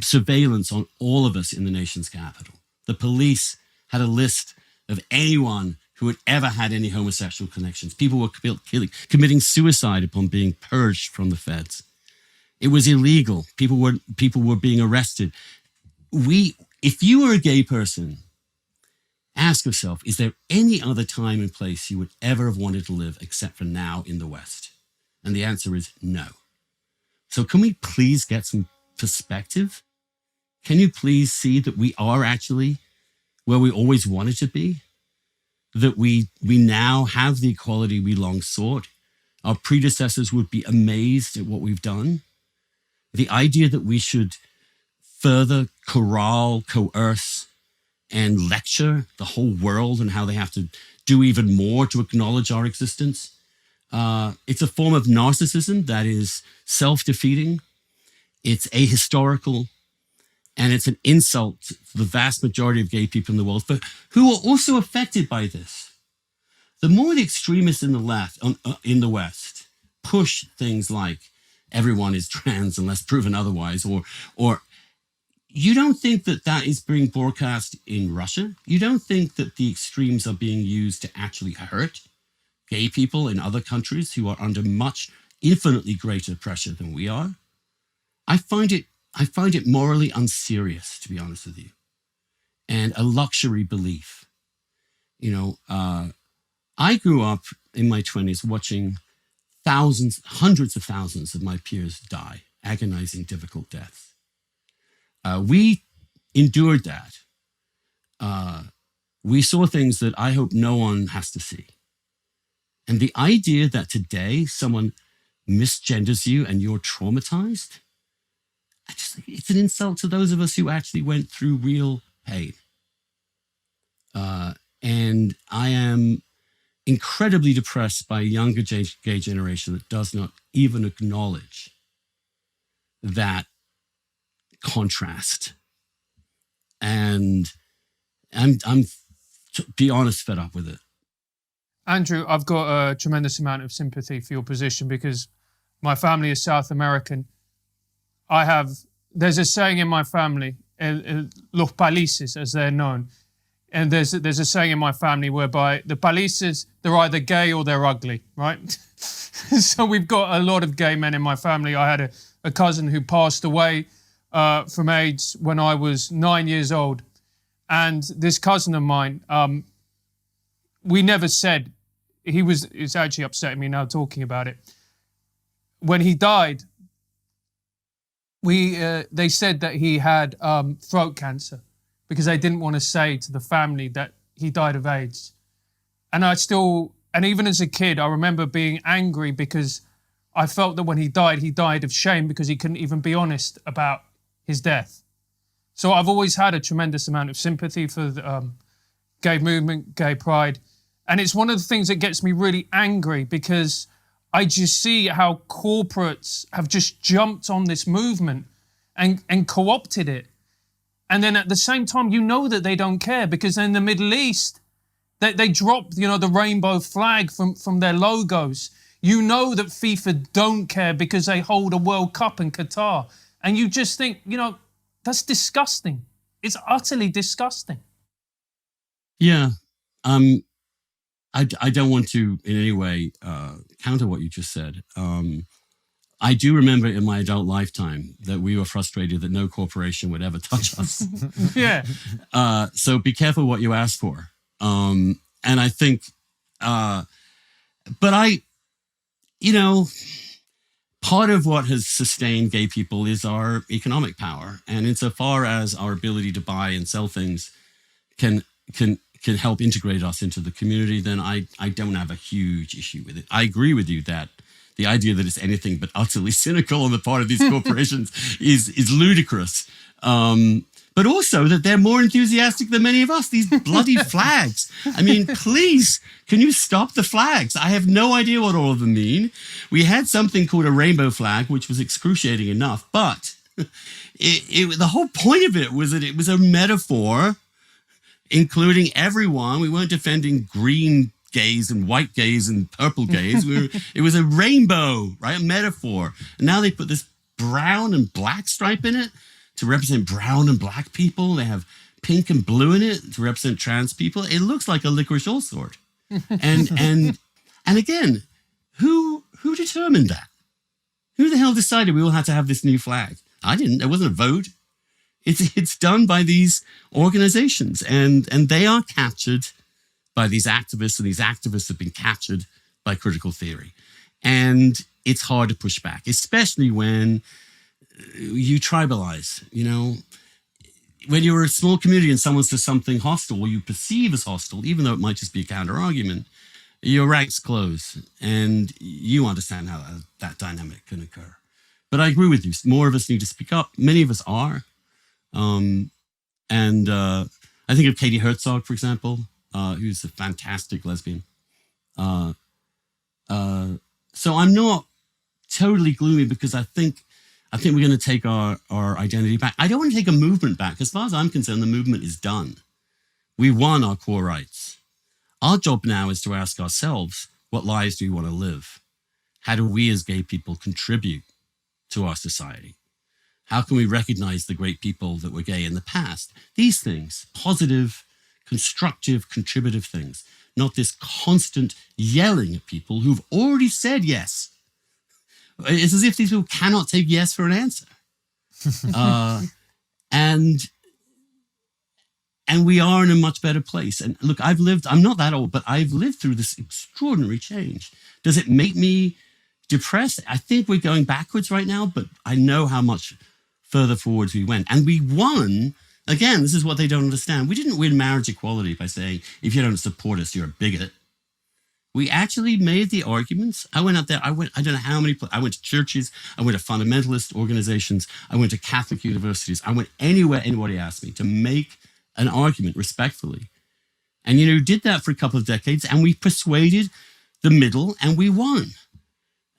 surveillance on all of us in the nation's capital. The police had a list of anyone who had ever had any homosexual connections. People were committing suicide upon being purged from the feds. It was illegal. People were being arrested. If you were a gay person, ask yourself, is there any other time and place you would ever have wanted to live except for now in the West? And the answer is no. So can we please get some perspective? Can you please see that we are actually where we always wanted to be? That we now have the equality we long sought. Our predecessors would be amazed at what we've done. The idea that we should further corral, coerce, and lecture the whole world and how they have to do even more to acknowledge our existence. It's a form of narcissism that is self-defeating. It's ahistorical. And it's an insult to the vast majority of gay people in the world, but who are also affected by this. The more the extremists in the left, in the West, push things like everyone is trans unless proven otherwise, or you don't think that that is being broadcast in Russia? You don't think that the extremes are being used to actually hurt gay people in other countries who are under infinitely greater pressure than we are? I find it morally unserious, to be honest with you, and a luxury belief. I grew up in my 20s watching hundreds of thousands of my peers die, agonizing, difficult deaths. We endured that. We saw things that I hope no one has to see. And the idea that today someone misgenders you and you're traumatized, I just think it's an insult to those of us who actually went through real pain. And I am incredibly depressed by a younger gay generation that does not even acknowledge that contrast. And I'm to be honest, fed up with it. Andrew, I've got a tremendous amount of sympathy for your position because my family is South American. There's a saying in my family, los países, as they're known. And there's a saying in my family whereby the países, they're either gay or they're ugly, right? So we've got a lot of gay men in my family. I had a cousin who passed away from AIDS when I was 9 years old. And this cousin of mine, we never said, it's actually upsetting me now talking about it. When he died, they said that he had throat cancer because they didn't want to say to the family that he died of AIDS. And even as a kid, I remember being angry because I felt that when he died of shame because he couldn't even be honest about his death. So I've always had a tremendous amount of sympathy for the gay movement, gay pride. And it's one of the things that gets me really angry because I just see how corporates have just jumped on this movement and co-opted it. And then at the same time, that they don't care because in the Middle East, they drop, the rainbow flag from their logos. That FIFA don't care because they hold a World Cup in Qatar. And you just think, that's disgusting. It's utterly disgusting. Yeah. I don't want to in any way counter what you just said. I do remember in my adult lifetime that we were frustrated that no corporation would ever touch us. Yeah. So be careful what you ask for. And I think, part of what has sustained gay people is our economic power. And insofar as our ability to buy and sell things can help integrate us into the community, then I don't have a huge issue with it. I agree with you that the idea that it's anything but utterly cynical on the part of these corporations is ludicrous. But also that they're more enthusiastic than many of us. These bloody flags. I mean, please, can you stop the flags? I have no idea what all of them mean. We had something called a rainbow flag, which was excruciating enough. But the whole point of it was that it was a metaphor including everyone. We weren't defending green gays and white gays and purple gays. It was a rainbow, right? A metaphor. And now they put this brown and black stripe in it to represent brown and black people. They have pink and blue in it to represent trans people. It looks like a licorice all sort. And again, who determined that? Who the hell decided we all had to have this new flag? I didn't. There wasn't a vote. It's done by these organizations, and they are captured by these activists, and these activists have been captured by critical theory. And it's hard to push back, especially when you tribalize, you know. When you're a small community and someone says something hostile or you perceive as hostile, even though it might just be a counter argument, your ranks close, and you understand how that dynamic can occur. But I agree with you. More of us need to speak up. Many of us are. I think of Katie Herzog, for example, who's a fantastic lesbian. So I'm not totally gloomy, because I think we're going to take our identity back. I don't want to take a movement back. As far as I'm concerned, the movement is done. We won our core rights. Our job now is to ask ourselves, what lives do we want to live? How do we as gay people contribute to our society? How can we recognize the great people that were gay in the past? These things, positive, constructive, contributive things, not this constant yelling at people who've already said yes. It's as if these people cannot take yes for an answer. And we are in a much better place. And look, I'm not that old, but I've lived through this extraordinary change. Does it make me depressed? I think we're going backwards right now, but I know how much further forwards we went. And we won. Again, this is what they don't understand. We didn't win marriage equality by saying, if you don't support us, you're a bigot. We actually made the arguments. I went out there. I don't know how many. I went to churches. I went to fundamentalist organizations. I went to Catholic universities. I went anywhere anybody asked me to make an argument respectfully. And, you know, did that for a couple of decades, and we persuaded the middle, and we won.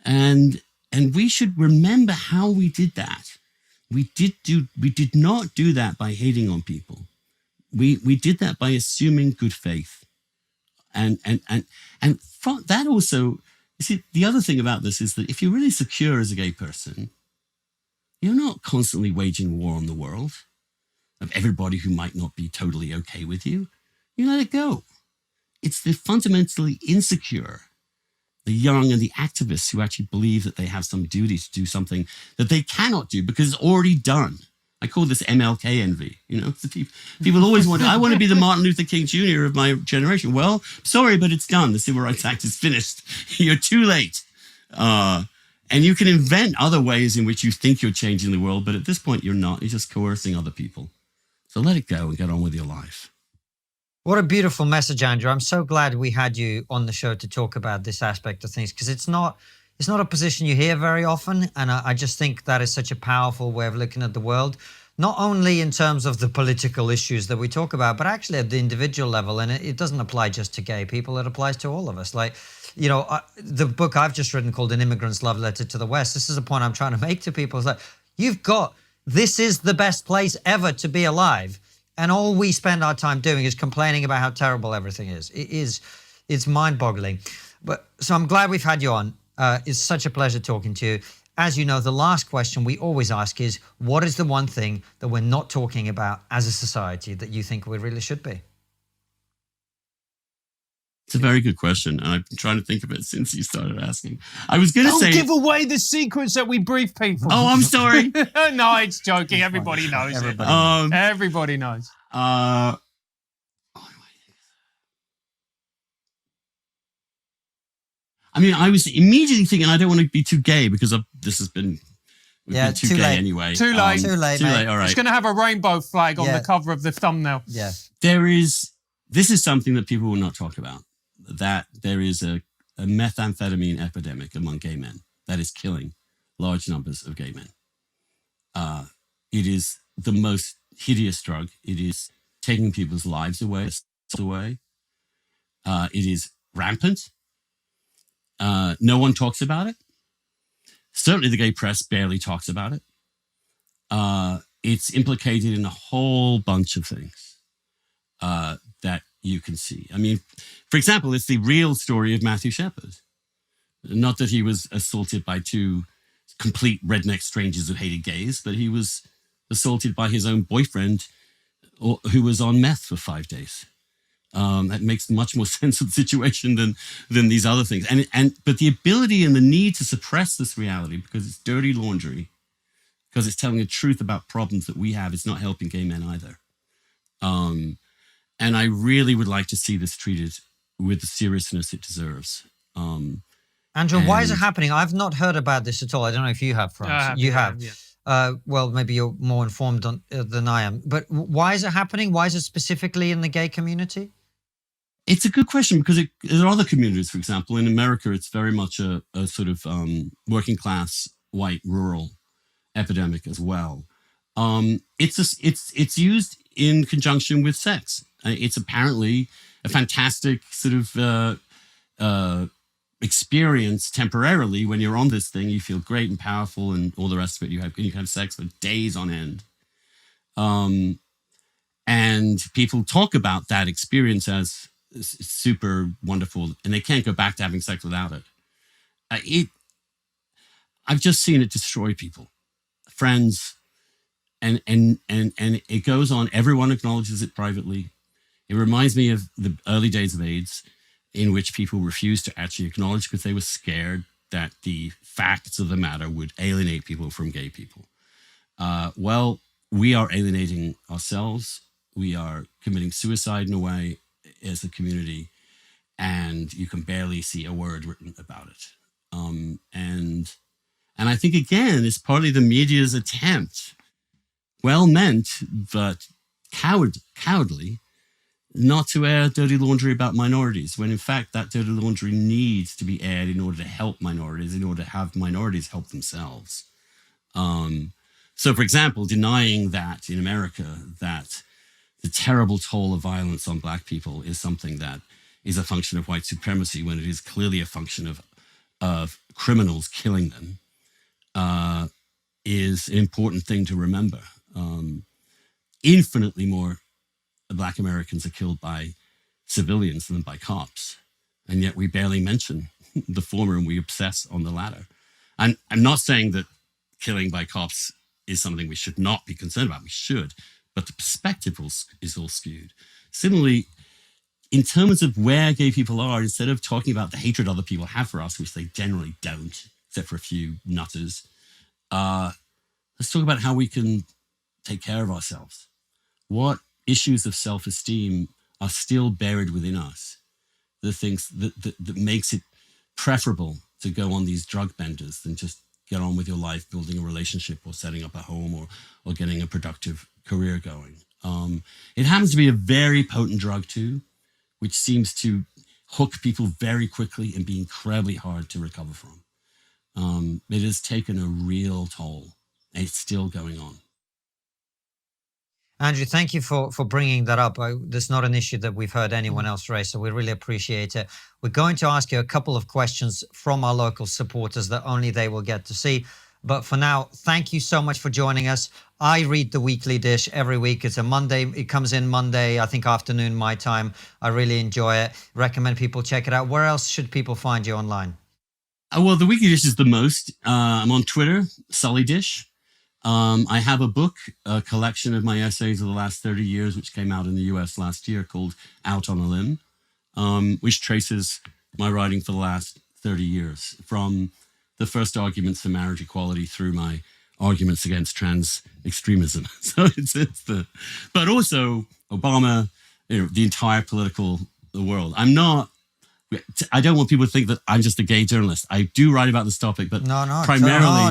And we should remember how we did that. We did not do that by hating on people. We did that by assuming good faith. And from that also, you see, the other thing about this is that if you're really secure as a gay person, you're not constantly waging war on the world of everybody who might not be totally okay with you. You let it go. It's the fundamentally insecure, the young and the activists who actually believe that they have some duty to do something that they cannot do because it's already done. I call this Mlk Envy. You know, people always want, I want to be the Martin Luther King Jr. of my generation. Well, sorry, but it's done. The Civil Rights Act is finished. You're too late. And you can invent other ways in which you think you're changing the world, but at this point, you're not. You're just coercing other people. So let it go and get on with your life. What a beautiful message, Andrew. I'm so glad we had you on the show to talk about this aspect of things, because it's not a position you hear very often. And I just think that is such a powerful way of looking at the world, not only in terms of the political issues that we talk about, but actually at the individual level. And it doesn't apply just to gay people. It applies to all of us. Like, you know, the book I've just written called An Immigrant's Love Letter to the West, this is a point I'm trying to make to people. It's like, this is the best place ever to be alive. And all we spend our time doing is complaining about how terrible everything is. It's mind-boggling. So I'm glad we've had you on. It's such a pleasure talking to you. As you know, the last question we always ask is, what is the one thing that we're not talking about as a society that you think we really should be? It's a very good question, and I've been trying to think of it since you started asking. I was going to say... Don't give away the secrets that we brief people. Oh, I'm sorry. No, it's joking. Everybody knows it. Everybody knows. I mean, I was immediately thinking I don't want to be too gay because we've been too gay late. anyway. Too late. Too late, Too mate. late, all right. It's going to have a rainbow flag on the cover of the thumbnail. Yeah. This is something that people will not talk about, that there is a methamphetamine epidemic among gay men that is killing large numbers of gay men. It is the most hideous drug. It is taking people's lives away. It is rampant. No one talks about it. Certainly the gay press barely talks about it. It's implicated in a whole bunch of things that you can see. I mean, for example, it's the real story of Matthew Shepard. Not that he was assaulted by two complete redneck strangers who hated gays, but he was assaulted by his own boyfriend or who was on meth for 5 days. That makes much more sense of the situation than these other things. But the ability and the need to suppress this reality because it's dirty laundry, because it's telling the truth about problems that we have, it's not helping gay men either. And I really would like to see this treated with the seriousness it deserves. Andrew, why is it happening? I've not heard about this at all. I don't know if you have, Franz. You have. Yeah. Well, maybe you're more informed than I am. But why is it happening? Why is it specifically in the gay community? It's a good question because there are other communities, for example. In America, it's very much a sort of working class, white, rural epidemic as well. It's used in conjunction with sex. It's apparently a fantastic sort of experience temporarily. When you're on this thing, you feel great and powerful and all the rest of it. You can have sex for days on end. And people talk about that experience as super wonderful, and they can't go back to having sex without it. I've just seen it destroy people, friends, and it goes on. Everyone acknowledges it privately. It reminds me of the early days of AIDS, in which people refused to actually acknowledge because they were scared that the facts of the matter would alienate people from gay people. Well, we are alienating ourselves. We are committing suicide in a way as a community, and you can barely see a word written about it. And I think, again, it's partly the media's attempt, well meant, but cowardly, not to air dirty laundry about minorities, when in fact that dirty laundry needs to be aired in order to help minorities, in order to have minorities help themselves. So, for example, denying that in America, that the terrible toll of violence on Black people is something that is a function of white supremacy, when it is clearly a function of criminals killing them, is an important thing to remember. Infinitely more Black Americans are killed by civilians than by cops, and yet we barely mention the former and we obsess on the latter. And I'm not saying that killing by cops is something we should not be concerned about. We should, but the perspective is all skewed. Similarly, in terms of where gay people are, instead of talking about the hatred other people have for us, which they generally don't, except for a few nutters, let's talk about how we can take care of ourselves. What issues of self-esteem are still buried within us? The things that makes it preferable to go on these drug benders than just get on with your life, building a relationship or setting up a home or getting a productive career going. It happens to be a very potent drug too, which seems to hook people very quickly and be incredibly hard to recover from. It has taken a real toll, and it's still going on. Andrew, thank you for bringing that up. That's not an issue that we've heard anyone else raise, so we really appreciate it. We're going to ask you a couple of questions from our local supporters that only they will get to see. But for now, thank you so much for joining us. I read the Weekly Dish every week. It's a Monday. It comes in Monday, I think afternoon my time. I really enjoy it. Recommend people check it out. Where else should people find you online? Well, the Weekly Dish is the most. I'm on Twitter, Sully Dish. I have a book, a collection of my essays of the last 30 years, which came out in the US last year, called Out on a Limb, which traces my writing for the last 30 years, from the first arguments for marriage equality through my arguments against trans extremism. So but also Obama, the entire political world. I don't want people to think that I'm just a gay journalist. I do write about this topic, but primarily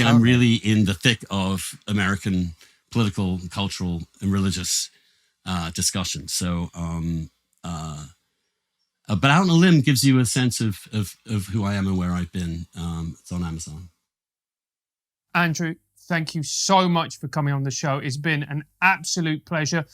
I'm really in the thick of American political, cultural, and religious discussion. So, but Out on a Limb gives you a sense of who I am and where I've been. It's on Amazon. Andrew, thank you so much for coming on the show. It's been an absolute pleasure.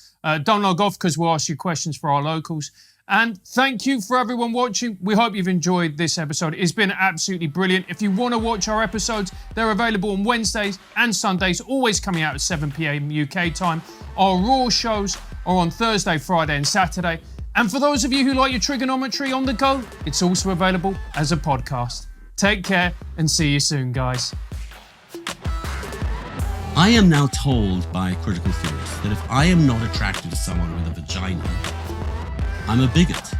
Don't log off because we'll ask you questions for our locals. And thank you for everyone watching. We hope you've enjoyed this episode. It's been absolutely brilliant. If you want to watch our episodes, they're available on Wednesdays and Sundays, always coming out at 7 p.m. UK time. Our Raw shows are on Thursday, Friday, and Saturday. And for those of you who like your trigonometry on the go, it's also available as a podcast. Take care and see you soon, guys. I am now told by critical theorists that if I am not attracted to someone with a vagina, I'm a bigot.